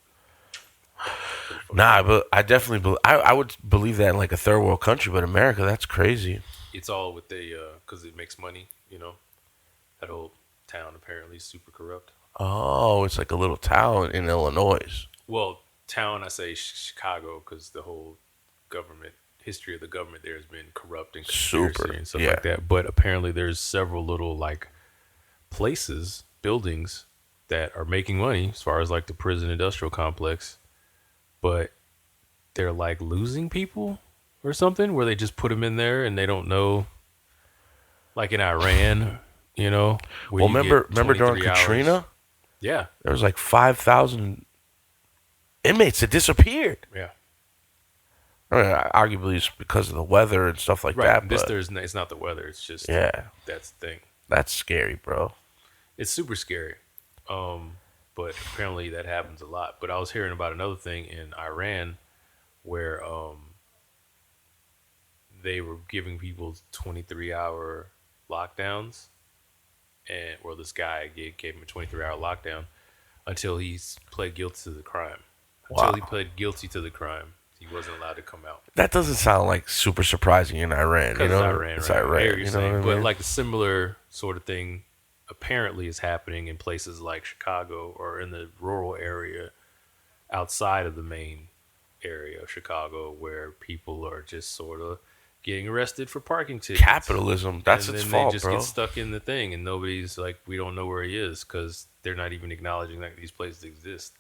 Nah, but I definitely I would believe that in like a third world country, but America, that's crazy. It's all with because it makes money, you know. That whole town apparently is super corrupt. Oh, it's like a little town in Illinois. Well, town, I say Chicago because the whole history of the government there has been corrupt and conspiracy and stuff like that. But apparently there's several little like places, buildings that are making money as far as like the prison industrial complex, but they're like losing people or something where they just put them in there and they don't know, like in Iran, you know. Well, remember during Katrina? Yeah. There was like 5,000 inmates that disappeared. Yeah. I mean, arguably it's because of the weather and stuff like that. But it's not the weather. It's just that's the thing. That's scary, bro. It's super scary. But apparently that happens a lot. But I was hearing about another thing in Iran where they were giving people 23-hour lockdowns, or this guy gave him a 23-hour lockdown until he pled guilty to the crime. Until he pled guilty to the crime, he wasn't allowed to come out. That doesn't sound like super surprising in Iran. You know, it's Iran. You know what I mean? But like a similar sort of thing apparently is happening in places like Chicago or in the rural area outside of the main area of Chicago, where people are just sort of getting arrested for parking tickets. Capitalism, that's its fault, they just bro. get stuck in the thing, and nobody's like, we don't know where he is because they're not even acknowledging that these places exist.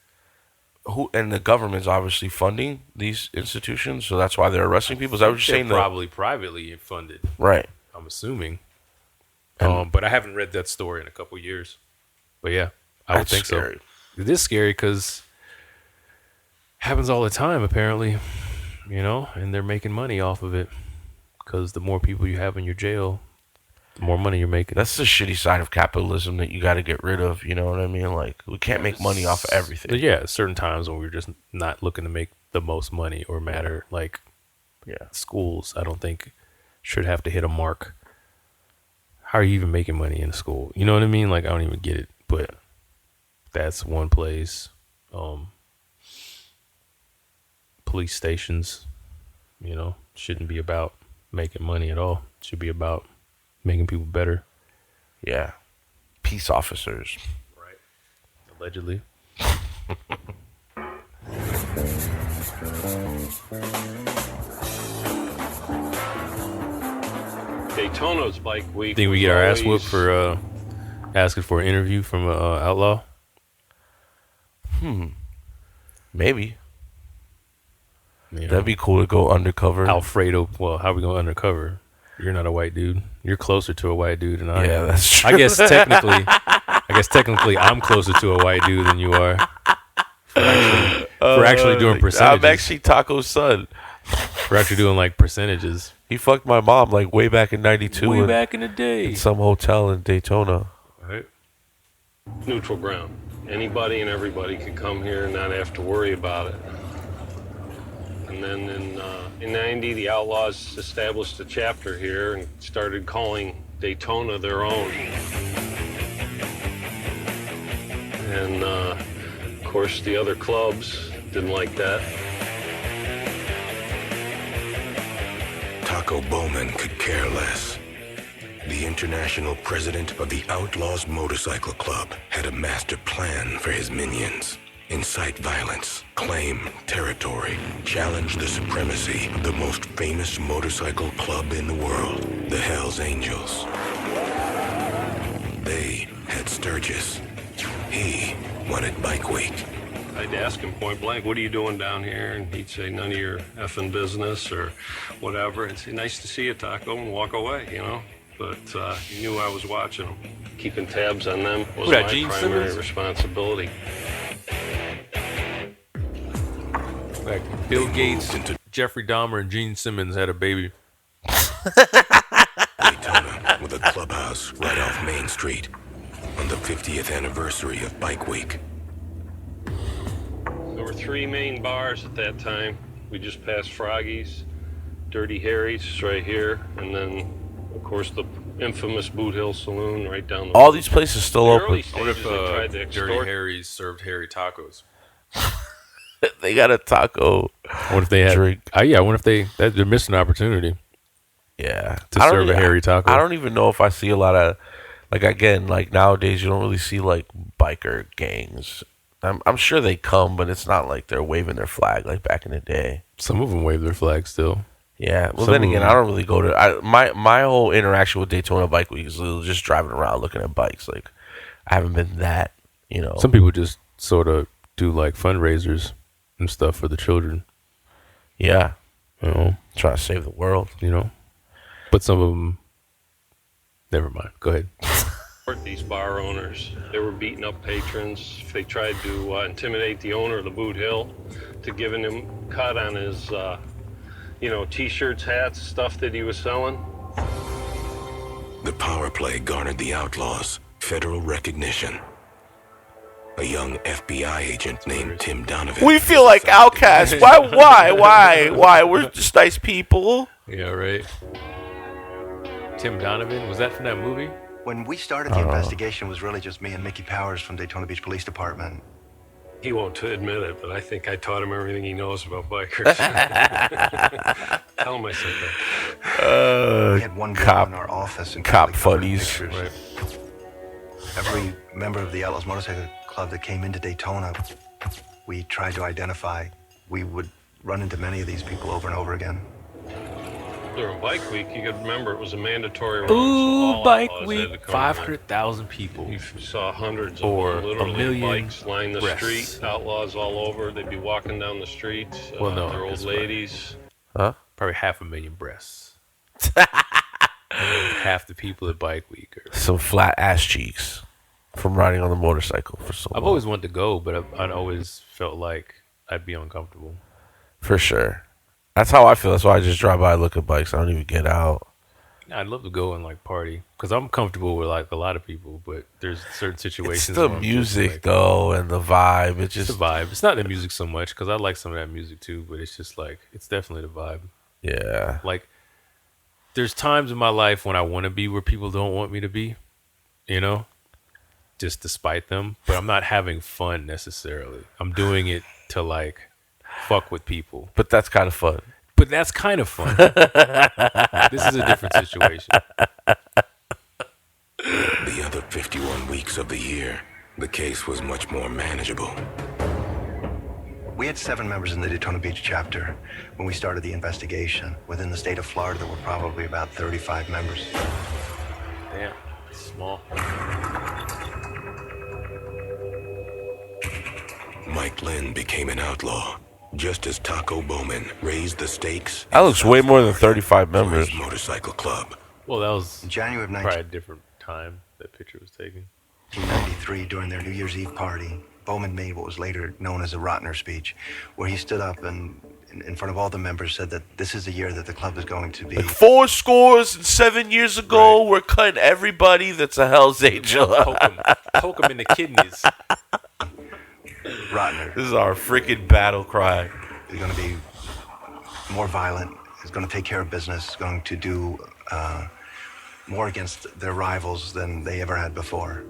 And the government's obviously funding these institutions, so that's why they're arresting people. Is that what you're saying? Probably privately funded, right? I'm assuming. But I haven't read that story in a couple years. But yeah, I would think so. It is scary because it happens all the time, apparently, you know, and they're making money off of it because the more people you have in your jail, the more money you're making. That's the shitty side of capitalism that you got to get rid of. You know what I mean? Like, we can't make money off of everything. But yeah, certain times when we're just not looking to make the most money or matter, like schools, I don't think should have to hit a mark. How are you even making money in a school? You know what I mean? Like, I don't even get it. But that's one place. Police stations, you know, shouldn't be about making money at all. It should be about making people better. Yeah. Peace officers. Right. Allegedly. Daytona's bike week. Think we get our ass whooped for asking for an interview from an outlaw? Maybe. You know, that'd be cool to go undercover. Alfredo. Well, how are we going undercover? You're not a white dude. You're closer to a white dude than I am. Yeah, that's true. I guess technically, I'm closer to a white dude than you are. For actually doing percentages. I'm actually Taco's son. For actually doing like percentages. He fucked my mom like way back in '92. Way back in the day. In some hotel in Daytona. Right. Neutral ground. Anybody and everybody can come here and not have to worry about it. And then in 90, the Outlaws established a chapter here and started calling Daytona their own. And, of course, the other clubs didn't like that. Taco Bowman could care less. The international president of the Outlaws Motorcycle Club had a master plan for his minions. Incite violence, claim territory, challenge the supremacy of the most famous motorcycle club in the world, the Hells Angels. They had Sturgis. He wanted Bike Week. I'd ask him point blank, what are you doing down here? And he'd say, none of your effing business or whatever. And say, nice to see you, Taco, and walk away, you know? But he knew I was watching them. Keeping tabs on them was my primary responsibility. Like Bill Gates, Jeffrey Dahmer, and Gene Simmons had a baby. Daytona with a clubhouse right off Main Street on the 50th anniversary of Bike Week. There were 3 main bars at that time. We just passed Froggy's, Dirty Harry's right here, and then, of course, the infamous Boot Hill Saloon right down the All these places still open. What if Dirty Harry's served Harry tacos? They got a taco. What if they had drink? Yeah, what if they're missing an opportunity? Yeah, to serve a Harry taco. I don't even know if I see a lot of, like, again, like nowadays you don't really see like biker gangs. I'm sure they come, but it's not like they're waving their flag like back in the day. Some of them wave their flag still. Yeah, well, then again, I don't really go to my whole interaction with Daytona Bike Week is just driving around looking at bikes. Like, I haven't been that, you know. Some people just sort of do like fundraisers and stuff for the children. Yeah, you know, trying to save the world. You know, but some of them. Never mind. Go ahead. These bar owners, they were beating up patrons. They tried to intimidate the owner of the Boot Hill to giving him cut on his, T-shirts, hats, stuff that he was selling. The power play garnered the Outlaws federal recognition. A young FBI agent named Tim Donovan. We feel like outcasts. Why? We're just nice people. Yeah, right. Tim Donovan, was that from that movie? When we started the investigation, it was really just me and Mickey Powers from Daytona Beach Police Department. He won't admit it, but I think I taught him everything he knows about bikers. Tell him I said that. We had one girl in our office and cop funnies. Right. Every member of the Outlaws Motorcycle Club that came into Daytona, we tried to identify. We would run into many of these people over and over again. During Bike Week, you could remember it was a mandatory run. Ooh, Bike Week, 500,000 people. You saw hundreds or of them, literally a million bikes line the street, outlaws all over. They'd be walking down the streets. Well, no, their old ladies. Huh? Probably 500,000 breasts. Half the people at Bike Week. Some flat ass cheeks from riding on the motorcycle for so long. I've always wanted to go, but I'd always felt like I'd be uncomfortable. For sure. That's how I feel. That's why I just drive by and look at bikes. I don't even get out. I'd love to go and like party because I'm comfortable with like a lot of people, but there's certain situations. It's the music like, though, and the vibe. It's just the vibe. It's not the music so much because I like some of that music too, but it's just like it's definitely the vibe. Yeah. Like there's times in my life when I want to be where people don't want me to be, you know, just despite them. But I'm not having fun necessarily. I'm doing it to like fuck with people. But that's kind of fun. But that's kind of fun. This is a different situation. The other 51 weeks of the year, the case was much more manageable. We had 7 members in the Daytona Beach chapter when we started the investigation. Within the state of Florida, there were probably about 35 members. Damn, small. Mike Lynn became an outlaw, just as Taco Bowman raised the stakes. That looks way more than 35 members. Motorcycle Club. Well, that was in January of probably a different time that picture was taken. 1993, during their New Year's Eve party, Bowman made what was later known as a Rotner speech, where he stood up and in front of all the members said that this is the year that the club is going to be. Like 407 years ago, we're cutting everybody that's a Hell's Angel. Poke him in the kidneys. Rotner. This is our freaking battle cry. It's going to be more violent, is going to take care of business, going to do more against their rivals than they ever had before.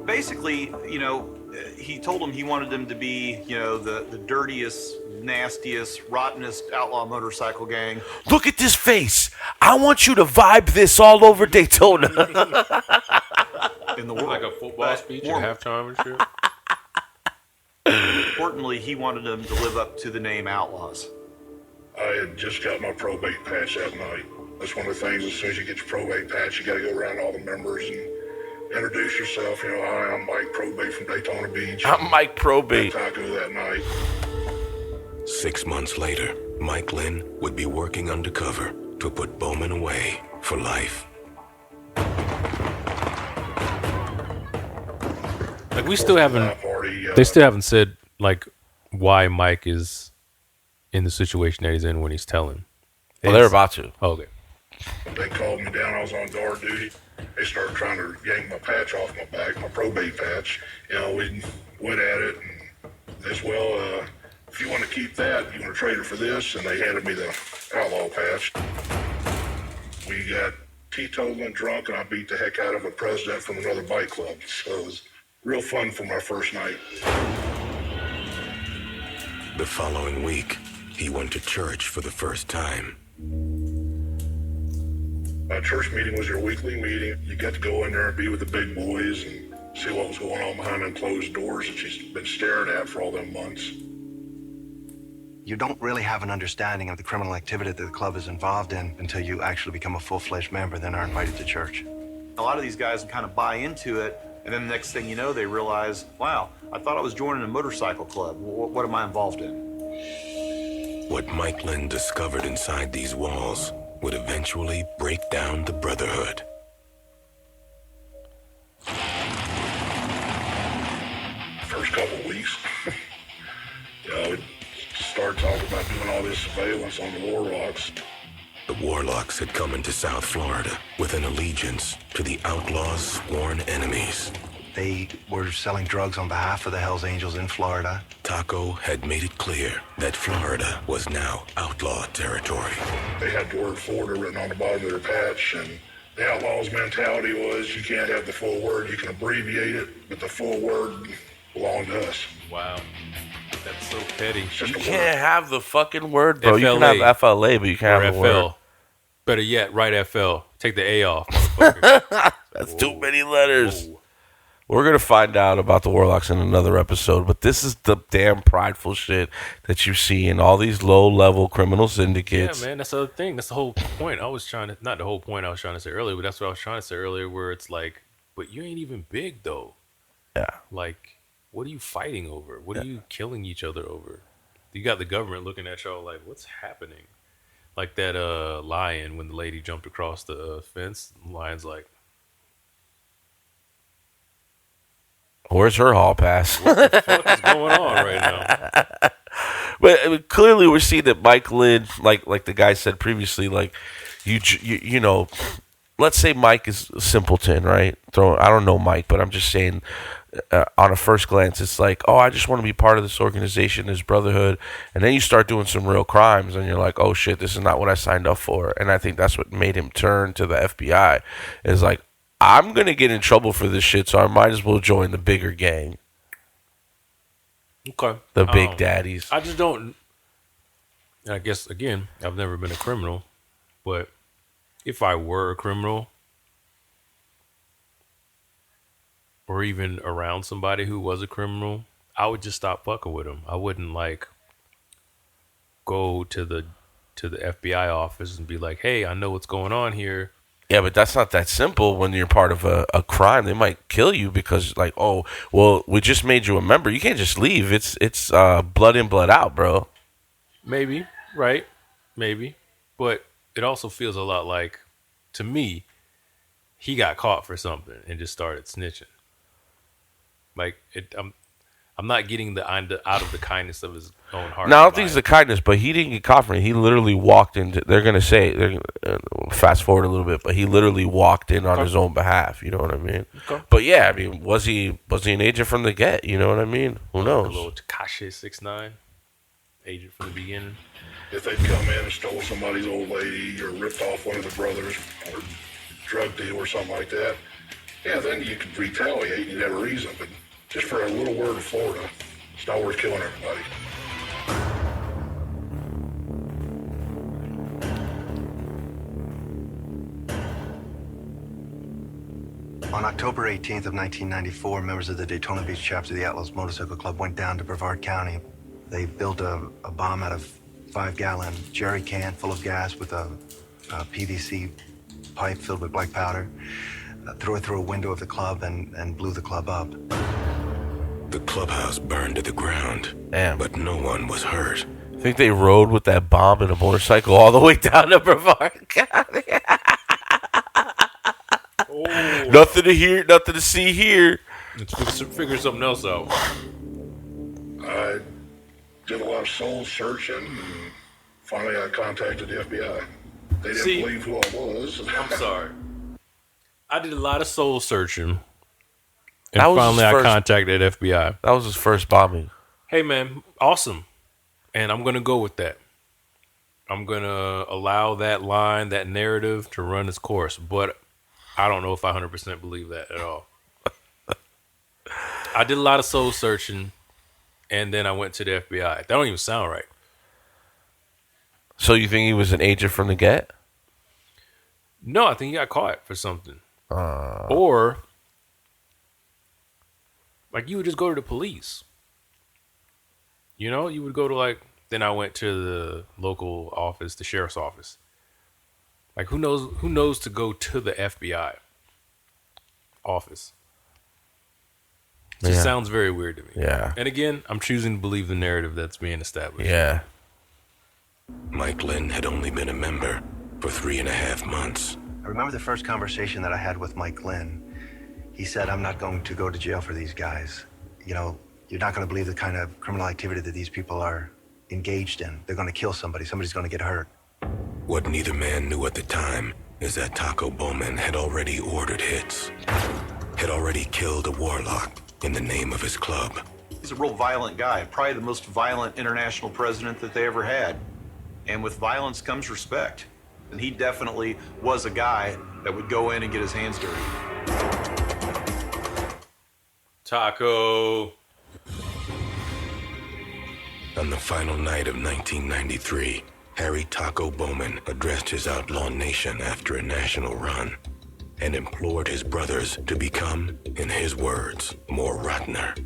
Basically, he told them he wanted them to be, the dirtiest, nastiest, rottenest outlaw motorcycle gang. Look at this face. I want you to vibe this all over Daytona. In the world. Like a football speech at halftime and shit. Importantly, he wanted them to live up to the name Outlaws. I had just got my probate patch that night. That's one of the things, as soon as you get your probate patch, you got to go around to all the members and introduce yourself. Hi, I'm Mike Probate from Daytona Beach. I'm Mike Probate. Taco that night. 6 months later, Mike Lynn would be working undercover to put Bowman away for life. Like, we still haven't, they still haven't said, like, why Mike is in the situation that he's in when he's telling. Well, they're about to. Oh, okay. They called me down. I was on guard duty. They started trying to yank my patch off my back, my probate patch. We went at it, and they said, well, if you want to keep that, you want to trade it for this? And they handed me the outlaw patch. We got teetotaling drunk, and I beat the heck out of a president from another bike club. So it was real fun for my first night. The following week, he went to church for the first time. My church meeting was your weekly meeting. You got to go in there and be with the big boys and see what was going on behind them closed doors that she's been staring at for all them months. You don't really have an understanding of the criminal activity that the club is involved in until you actually become a full-fledged member, then are invited to church. A lot of these guys kind of buy into it, and then the next thing you know, they realize, wow, I thought I was joining a motorcycle club. What am I involved in? What Mike Lynn discovered inside these walls would eventually break down the brotherhood. First couple of weeks, we'd start talking about doing all this surveillance on the Warlocks. The Warlocks had come into South Florida with an allegiance to the Outlaws' sworn enemies. They were selling drugs on behalf of the Hells Angels in Florida. Taco had made it clear that Florida was now outlaw territory. They had the word Florida written on the bottom of their patch, and the Outlaws' mentality was you can't have the full word, you can abbreviate it, but the full word belonged to us. Wow. That's so petty. You can't have the fucking word, bro. You can have FLA, but you can't have a word. Better yet, write FL. Take the A off, motherfucker. That's too many letters. Whoa. We're going to find out about the Warlocks in another episode, but this is the damn prideful shit that you see in all these low-level criminal syndicates. Yeah, man, that's the other thing. That's the whole point. Not the whole point I was trying to say earlier, but that's what I was trying to say earlier, where it's like, but you ain't even big, though. Yeah. Like, what are you fighting over? What are you killing each other over? You got the government looking at y'all like, what's happening? Like that lion when the lady jumped across the fence. The lion's like, where's her hall pass? What the fuck is going on right now? But clearly we're seeing that Mike Lynn, like the guy said previously, like you know, let's say Mike is a simpleton, right? I don't know Mike, but I'm just saying on a first glance, it's like, oh, I just want to be part of this organization, this brotherhood. And then you start doing some real crimes and you're like, oh shit, this is not what I signed up for. And I think that's what made him turn to the FBI, is like, I'm going to get in trouble for this shit, so I might as well join the bigger gang. Okay. The big daddies. I just don't, I guess, again, I've never been a criminal, but if I were a criminal or even around somebody who was a criminal, I would just stop fucking with them. I wouldn't like go to the FBI office and be like, hey, I know what's going on here. Yeah, but that's not that simple when you're part of a crime. They might kill you because, like, oh, well, we just made you a member. You can't just leave. It's blood in, blood out, bro. Maybe, right? Maybe. But it also feels a lot like, to me, he got caught for something and just started snitching. Like, I'm not getting the out of the kindness of his own heart. No, I don't think it's the kindness, but he didn't get caught for it. He literally walked into. They're gonna fast forward a little bit, but he literally walked in on his own behalf. You know what I mean? Okay. But yeah, I mean, was he an agent from the get? You know what I mean? Who knows? A little Tekashi 6ix9ine. agent from the beginning. If they'd come in and stole somebody's old lady or ripped off one of the brothers or drug deal or something like that, yeah, then you could retaliate and you'd have a reason. But just for a little word of Florida, it's not worth killing everybody. On October 18th of 1994, members of the Daytona Beach Chapter of the Outlaws Motorcycle Club went down to Brevard County. They built a bomb out of 5-gallon jerry can full of gas with a PVC pipe filled with black powder, threw it through a window of the club and blew the club up. The clubhouse burned to the ground, but no one was hurt. I think they rode with that bomb in a motorcycle all the way down to Brevard County. Nothing to hear, nothing to see here. Let's figure something else out. I did a lot of soul searching, and finally I contacted the FBI. They didn't believe who I was. I'm sorry. I did a lot of soul searching, and That was finally his I first- contacted FBI. That was his first bombing. Hey, man, awesome. And I'm going to go with that. I'm going to allow that line, that narrative to run its course. But I don't know if I 100% believe that at all. I did a lot of soul searching, and then I went to the FBI. That don't even sound right. So you think he was an agent from the get? No, I think he got caught for something. Or, like, you would just go to the police. You know, you would go to, like, then I went to the local office, the sheriff's office. Like, who knows to go to the FBI office? It just sounds very weird to me. Yeah. And again, I'm choosing to believe the narrative that's being established. Yeah. Mike Lynn had only been a member for 3.5 months. I remember the first conversation that I had with Mike Lynn. He said, I'm not going to go to jail for these guys. You know, you're not going to believe the kind of criminal activity that these people are engaged in. They're going to kill somebody. Somebody's going to get hurt. What neither man knew at the time is that Taco Bowman had already ordered hits, had already killed a warlock in the name of his club. He's a real violent guy, probably the most violent international president that they ever had. And with violence comes respect. And he definitely was a guy that would go in and get his hands dirty. Taco. On the final night of 1993, Harry Taco Bowman addressed his outlaw nation after a national run and implored his brothers to become, in his words, more Rottener.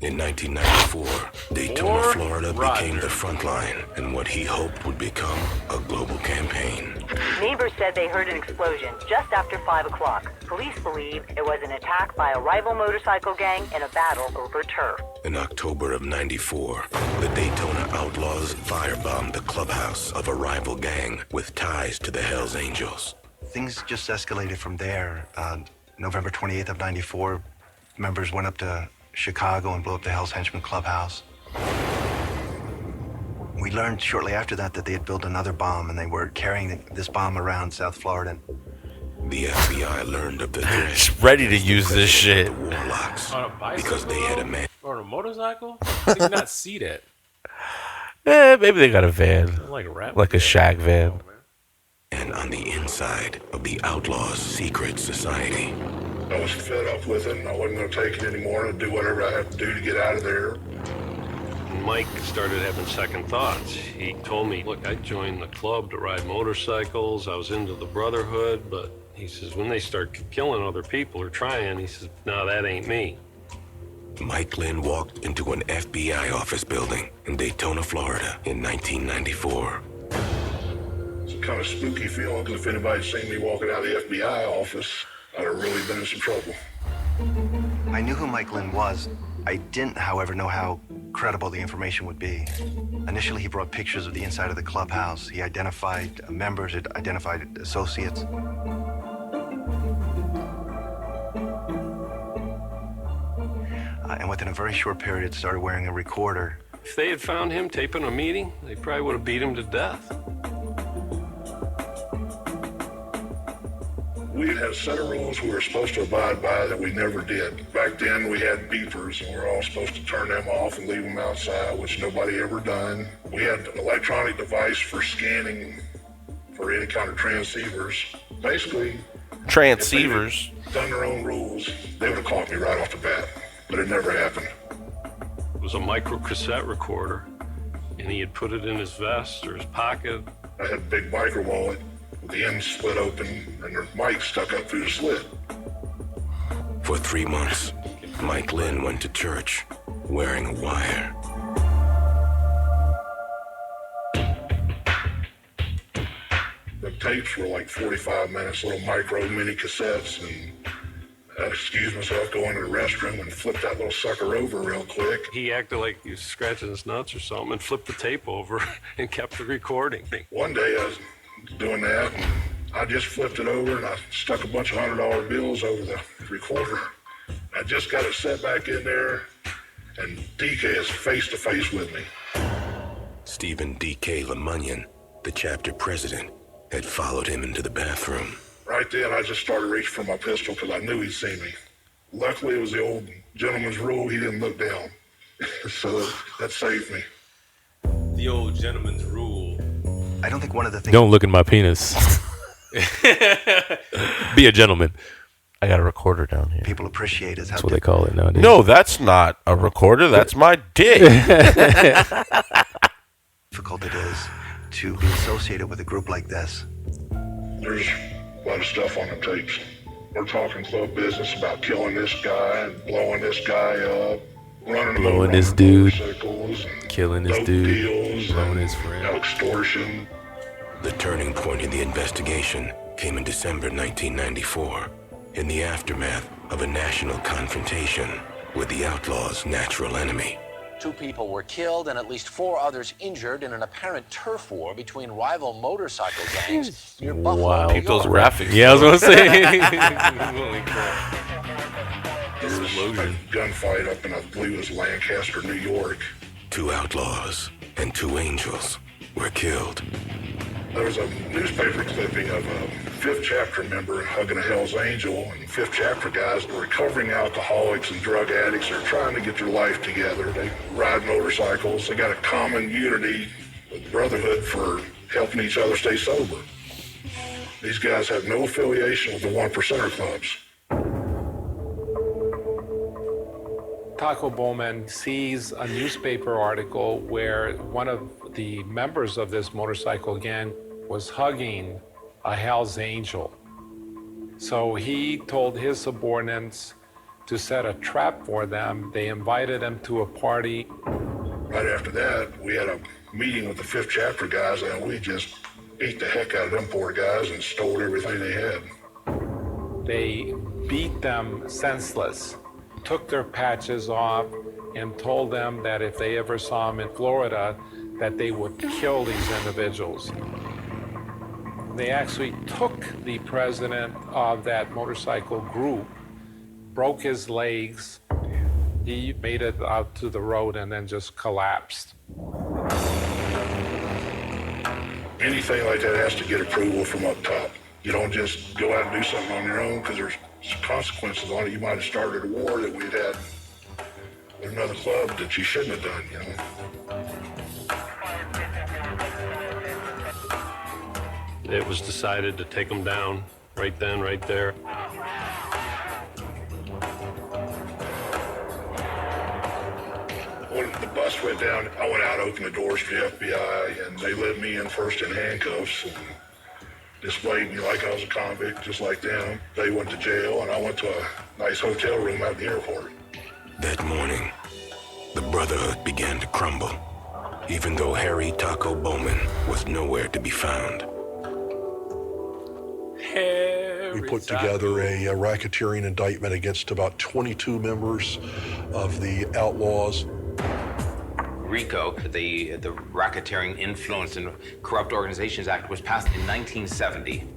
In 1994, Daytona, Florida became the front line in what he hoped would become a global campaign. Neighbors said they heard an explosion just after 5 o'clock. Police believe it was an attack by a rival motorcycle gang in a battle over turf. In October of 94, the Daytona Outlaws firebombed the clubhouse of a rival gang with ties to the Hells Angels. Things just escalated from there. November 28th of 94, members went up to Chicago and blew up the Hell's Henchman clubhouse. We learned shortly after that they had built another bomb and they were carrying this bomb around South Florida. The FBI learned of the threat. It's ready to use this shit. The warlocks, On a bicycle? because they had a man. Or a motorcycle? I did not see that. Maybe they got a van. Like a rap Like a shag van. And on the inside of the Outlaws' secret society. I was fed up with it, and I wasn't going to take it anymore and do whatever I had to do to get out of there. Mike started having second thoughts. He told me, look, I joined the club to ride motorcycles. I was into the brotherhood, but he says, when they start killing other people or trying, he says, no, that ain't me. Mike Lynn walked into an FBI office building in Daytona, Florida in 1994. It's a kind of spooky feeling, because if anybody'd seen me walking out of the FBI office, I'd have really been in some trouble. I knew who Mike Lynn was. I didn't, however, know how credible the information would be. Initially, he brought pictures of the inside of the clubhouse. He identified members, identified associates. And within a very short period, started wearing a recorder. If they had found him taping a meeting, they probably would have beat him to death. We had a set of rules we were supposed to abide by that we never did. Back then, we had beepers, and we were all supposed to turn them off and leave them outside, which nobody ever done. We had an electronic device for scanning for any kind of transceivers. Basically, transceivers. If they'd done their own rules, they would have caught me right off the bat, but it never happened. It was a micro cassette recorder, and he had put it in his vest or his pocket. I had a big biker wallet with the end split open and the mic stuck up through the slit. For 3 months, Mike Lynn went to church wearing a wire. The tapes were like 45 minutes, little micro mini cassettes, and I excused myself, go into the restroom and flip that little sucker over real quick. He acted like he was scratching his nuts or something and flipped the tape over and kept the recording. One day I was doing that, and I just flipped it over and I stuck a bunch of $100 bills over the recorder. I just got it set back in there, and DK is face to face with me. Stephen D.K. Lemunion, the chapter president, had followed him into the bathroom. Right then, I just started reaching for my pistol because I knew he'd see me. Luckily, it was the old gentleman's rule. He didn't look down. So that saved me. The old gentleman's rule. I don't think one of the things... Don't look at my penis. Be a gentleman. I got a recorder down here. People appreciate is how... That's what they call it nowadays. No, that's not a recorder. That's my dick. difficult it is to be associated with a group like this. There's a lot of stuff on the tapes. We're talking club business about killing this guy and blowing this guy up, blowing this dude, killing this dude, deals, blowing his friend. Extortion. The turning point in the investigation came in December 1994, in the aftermath of a national confrontation with the Outlaws' natural enemy. 2 people were killed and at least 4 others injured in an apparent turf war between rival motorcycle gangs near Buffalo. Wow. Keep those graphics. Yeah, I was going to say. Holy crap. There was a gunfight up in, I believe it was Lancaster, New York. 2 outlaws and 2 angels were killed. There was a newspaper clipping of a 5th chapter member hugging a Hell's Angel, and 5th chapter guys are recovering alcoholics and drug addicts. They're trying to get their life together. They ride motorcycles. They got a common unity with brotherhood for helping each other stay sober. These guys have no affiliation with the 1%er clubs. Taco Bowman sees a newspaper article where one of the members of this motorcycle gang was hugging a Hell's Angel. So he told his subordinates to set a trap for them. They invited him to a party. Right after that, we had a meeting with the 5th chapter guys, and we just beat the heck out of them poor guys and stole everything they had. They beat them senseless, took their patches off, and told them that if they ever saw them in Florida, that they would kill these individuals. They actually took the president of that motorcycle group, broke his legs. He made it out to the road and then just collapsed. Anything like that has to get approval from up top. You don't just go out and do something on your own because there's consequences on it. You might have started a war that we'd had with another club that you shouldn't have done, you know. It was decided to take them down right then, right there. When the bus went down, I went out, opened the doors for the FBI, and they let me in first in handcuffs and displayed me like I was a convict, just like them. They went to jail, and I went to a nice hotel room out at the airport. That morning, the Brotherhood began to crumble, even though Harry Taco Bowman was nowhere to be found. We put together a racketeering indictment against about 22 members of the Outlaws. RICO, the Racketeering, Influence, and Corrupt Organizations Act, was passed in 1970.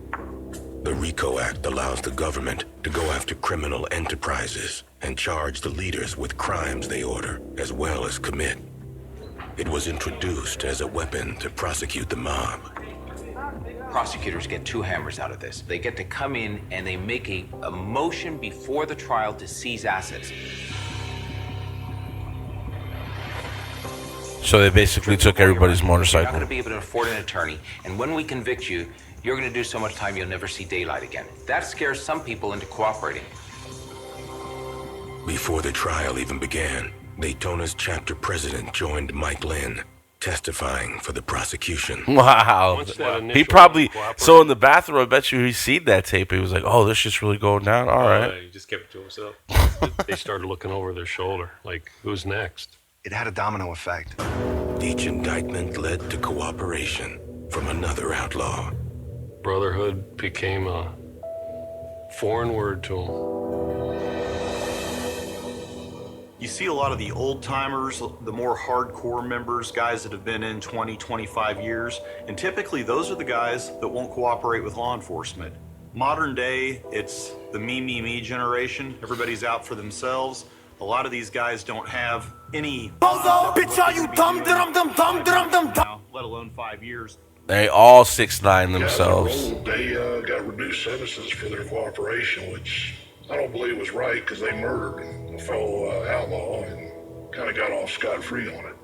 The RICO Act allows the government to go after criminal enterprises and charge the leaders with crimes they order, as well as commit. It was introduced as a weapon to prosecute the mob. Prosecutors get two hammers out of this. They get to come in and they make a motion before the trial to seize assets. So they basically took everybody's You're not motorcycle. going to be able to afford an attorney, and when we convict you, you're going to do so much time you'll never see daylight again. That scares some people into cooperating. Before the trial even began, Daytona's chapter president joined Mike Lynn, testifying for the prosecution. Wow. He probably, so in the bathroom, I bet you he seen that tape. He was like, oh, this shit's really going down. All right. He just kept it to himself. They started looking over their shoulder, like, who's next? It had a domino effect. Each indictment led to cooperation from another outlaw. Brotherhood became a foreign word to him. You see a lot of the old timers, the more hardcore members, guys that have been in 20, 25 years, and typically those are the guys that won't cooperate with law enforcement. Modern day, it's the me generation. Everybody's out for themselves. A lot of these guys don't have any, bitch, are you dumb, let alone 5 years. They all 6'9" themselves. They got reduced sentences for their cooperation, which I don't believe was right because they murdered a fellow outlaw and kind of got off scot-free on it.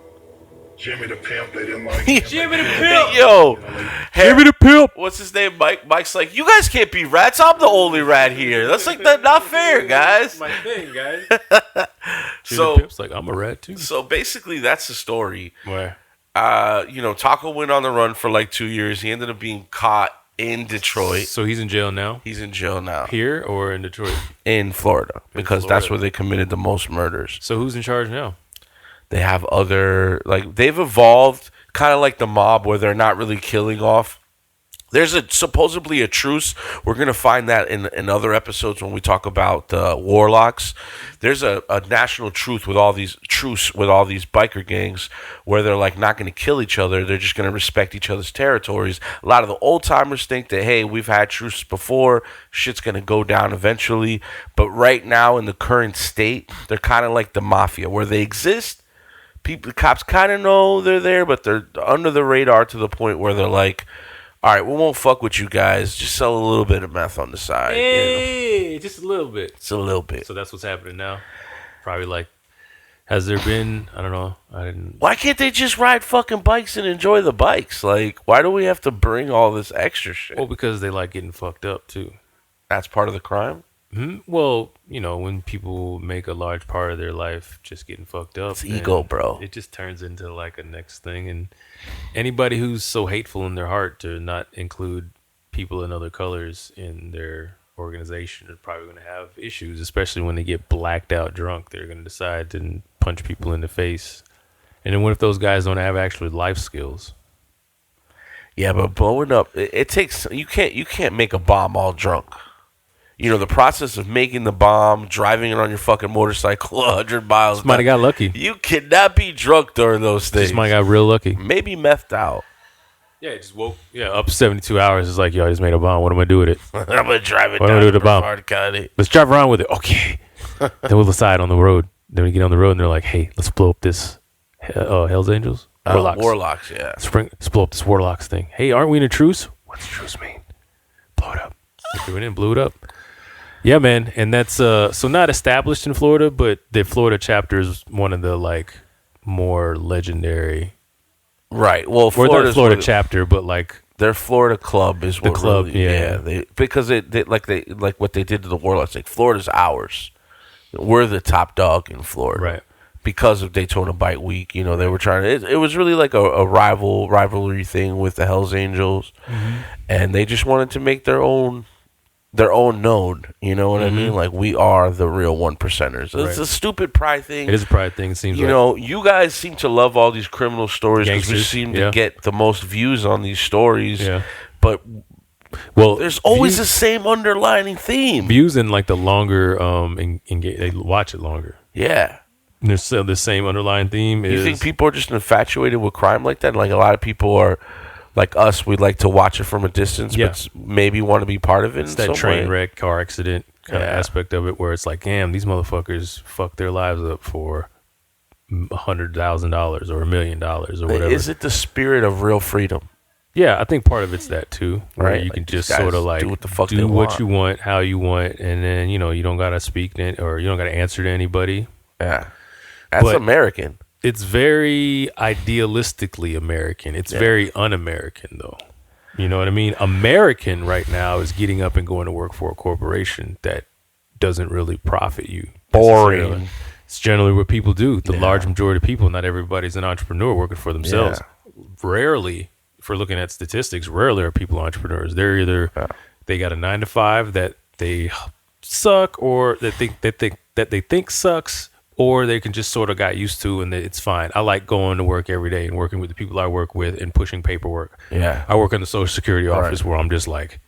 Jimmy the Pimp, they didn't like him. Jimmy the Pimp! Yo! Jimmy the Pimp! What's his name? Mike? Mike's like, you guys can't be rats. I'm the only rat here. That's like not fair, guys. My thing, guys. So, the Pimp's like, I'm a rat too. So basically, that's the story. Where? Taco went on the run for like 2 years. He ended up being caught in Detroit. So he's in jail now? He's in jail now. Here or in Detroit? In Florida. Because that's where they committed the most murders. So who's in charge now? They have other, like, they've evolved kind of like the mob where they're not really killing off. There's supposedly a truce. We're going to find that in other episodes when we talk about warlocks. There's a national truce with all these biker gangs where they're like not going to kill each other. They're just going to respect each other's territories. A lot of the old timers think that, hey, we've had truces before. Shit's going to go down eventually. But right now in the current state, they're kind of like the mafia where they exist. The cops kind of know they're there, but they're under the radar to the point where they're like, all right, we won't fuck with you guys. Just sell a little bit of meth on the side. Hey, just a little bit. It's a little bit. So that's what's happening now. Probably like, has there been, I don't know. Why can't they just ride fucking bikes and enjoy the bikes? Like, why do we have to bring all this extra shit? Well, because they like getting fucked up too. That's part of the crime? Mm-hmm. Well, when people make a large part of their life just getting fucked up, it's ego, bro. It just turns into like a next thing. And anybody who's so hateful in their heart to not include people in other colors in their organization are probably going to have issues, especially when they get blacked out drunk. They're going to decide to punch people in the face. And then what if those guys don't have actually life skills? Yeah, but blowing up, it takes, you can't make a bomb all drunk. The process of making the bomb, driving it on your fucking motorcycle 100 miles. Somebody got lucky. You cannot be drunk during those things. Somebody got real lucky. Maybe methed out. Yeah, it just woke. Yeah, up 72 hours. It's like, yo, I just made a bomb. What am I doing with it? I'm going to drive it what down do with the bomb? County. Let's drive around with it. Okay. Then we'll decide on the road. Then we get on the road and they're like, hey, let's blow up this Hell's Angels? Warlocks, yeah. Let's blow up this Warlocks thing. Hey, aren't we in a truce? What's truce mean? Blow it up. We went in, blew it up. Yeah, man, and that's so not established in Florida, but the Florida chapter is one of the like more legendary. Right. Well, Florida chapter, but like their Florida club is the what club. Really, yeah, because they like what they did to the Warlocks. Like Florida's ours. We're the top dog in Florida, right? Because of Daytona Bike Week, they were trying to. It was really like a rivalry thing with the Hells Angels, and they just wanted to make their own known, you know what I mean? Like, we are the real 1%ers. It's a stupid pride thing. It is a pride thing, it seems like. You guys seem to love all these criminal stories because we seem to get the most views on these stories. Yeah. But, there's always the same underlining theme. Views and, like, the longer, they watch it longer. Yeah. And there's still the same underlying theme. You think people are just infatuated with crime like that? Like, a lot of people are... Like us, we'd like to watch it from a distance, but maybe want to be part of it. It's that train wreck, car accident kind of aspect of it, where it's like, damn, these motherfuckers fucked their lives up for $100,000 or $1 million or whatever. Is it the spirit of real freedom? Yeah, I think part of it's that too, where Right, you like can these just sort of guys like do what the fuck they do what want. you want, how you want, and then you don't gotta speak to, or you don't gotta answer to anybody. Yeah, that's But American. It's very idealistically American. It's very un-American though. You know what I mean? American right now is getting up and going to work for a corporation that doesn't really profit you. Boring. It's generally what people do. The large majority of people, not everybody's an entrepreneur working for themselves. Rarely, if we're looking at statistics, rarely are people entrepreneurs. They're either they got a 9-to-5 that they suck, or that they think sucks, or they can just sort of got used to and it's fine. I like going to work every day and working with the people I work with and pushing paperwork. Yeah. I work in the Social Security office where I'm just like,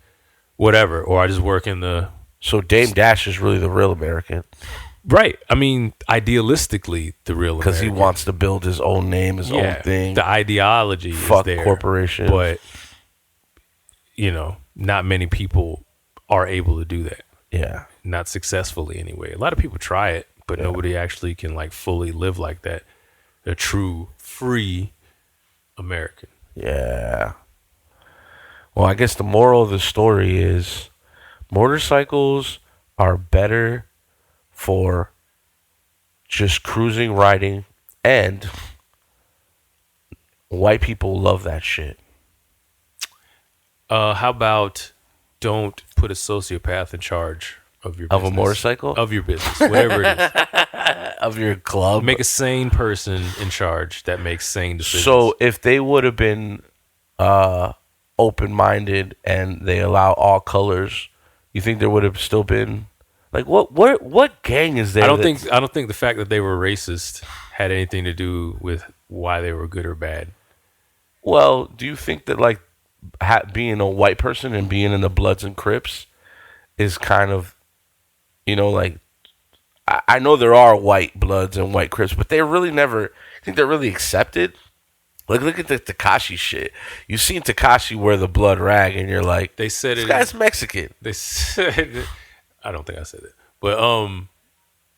whatever. Or I just work in the... So Dame Dash is really the real American. Right. I mean, idealistically, the real American. Because he wants to build his own name, his own thing. The ideology Fuck is there. corporation. But, not many people are able to do that. Yeah. Not successfully anyway. A lot of people try it, but nobody actually can like fully live like that. A true, free American. Yeah. Well, I guess the moral of the story is motorcycles are better for just cruising, riding, and white people love that shit. How about don't put a sociopath in charge of your business. Of a motorcycle? Of your business, whatever it is. Of your club? Make a sane person in charge that makes sane decisions. So if they would have been open-minded and they allow all colors, you think there would have still been like what gang is there? I don't think the fact that they were racist had anything to do with why they were good or bad. Well, do you think that like being a white person and being in the Bloods and Crips is kind of, like, I know there are white Bloods and white Crips, but they're really never, I think they're really accepted. Like, look at the Tekashi shit. You've seen Tekashi wear the blood rag, and you're like, they said this guy's Mexican. They said, I don't think I said it, but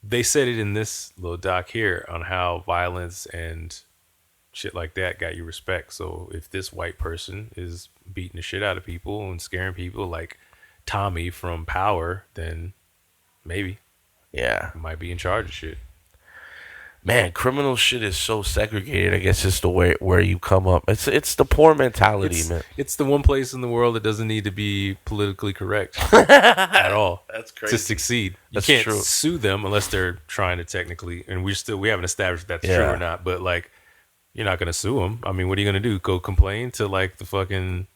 they said it in this little doc here on how violence and shit like that got you respect. So if this white person is beating the shit out of people and scaring people like Tommy from Power, then maybe, might be in charge of shit. Man, criminal shit is so segregated. I guess it's the way where you come up. It's the poor mentality, man. It's the one place in the world that doesn't need to be politically correct at all. That's crazy. To succeed. That's you can't true. sue them unless they're trying to technically, and we haven't established if that's true or not. But like, you're not gonna sue them. I mean, what are you gonna do? Go complain to like the fucking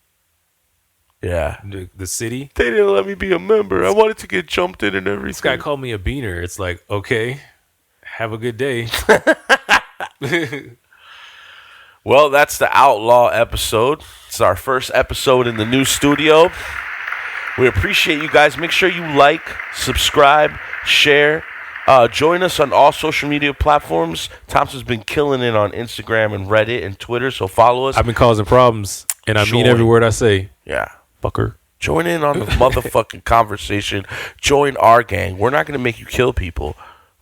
the city? They didn't let me be a member. I wanted to get jumped in and everything. This guy called me a beaner. It's like, okay, have a good day. Well, that's the Outlaw episode. It's our first episode in the new studio. We appreciate you guys. Make sure you like, subscribe, share. Join us on all social media platforms. Thompson's been killing it on Instagram and Reddit and Twitter, so follow us. I've been causing problems, and I mean every word I say. Yeah. Fucker. Join in on the motherfucking conversation. Join our gang. We're not going to make you kill people,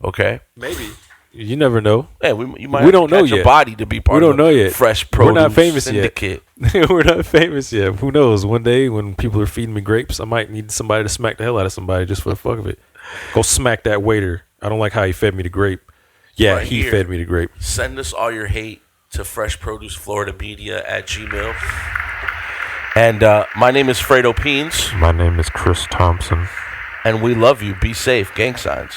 okay? Maybe. You never know. Hey, you might we don't know catch yet. A body to be part we of don't know yet. Fresh Produce We're not famous Syndicate. yet. We're not famous yet. Who knows? One day when people are feeding me grapes, I might need somebody to smack the hell out of somebody just for the fuck of it. Go smack that waiter. I don't like how he fed me the grape. Yeah, Right he here. fed me the grape. Send us all your hate to freshproducefloridamedia@gmail.com. And my name is Phraydoe Peans. My name is Chris Thompson. And we love you. Be safe. Gang signs.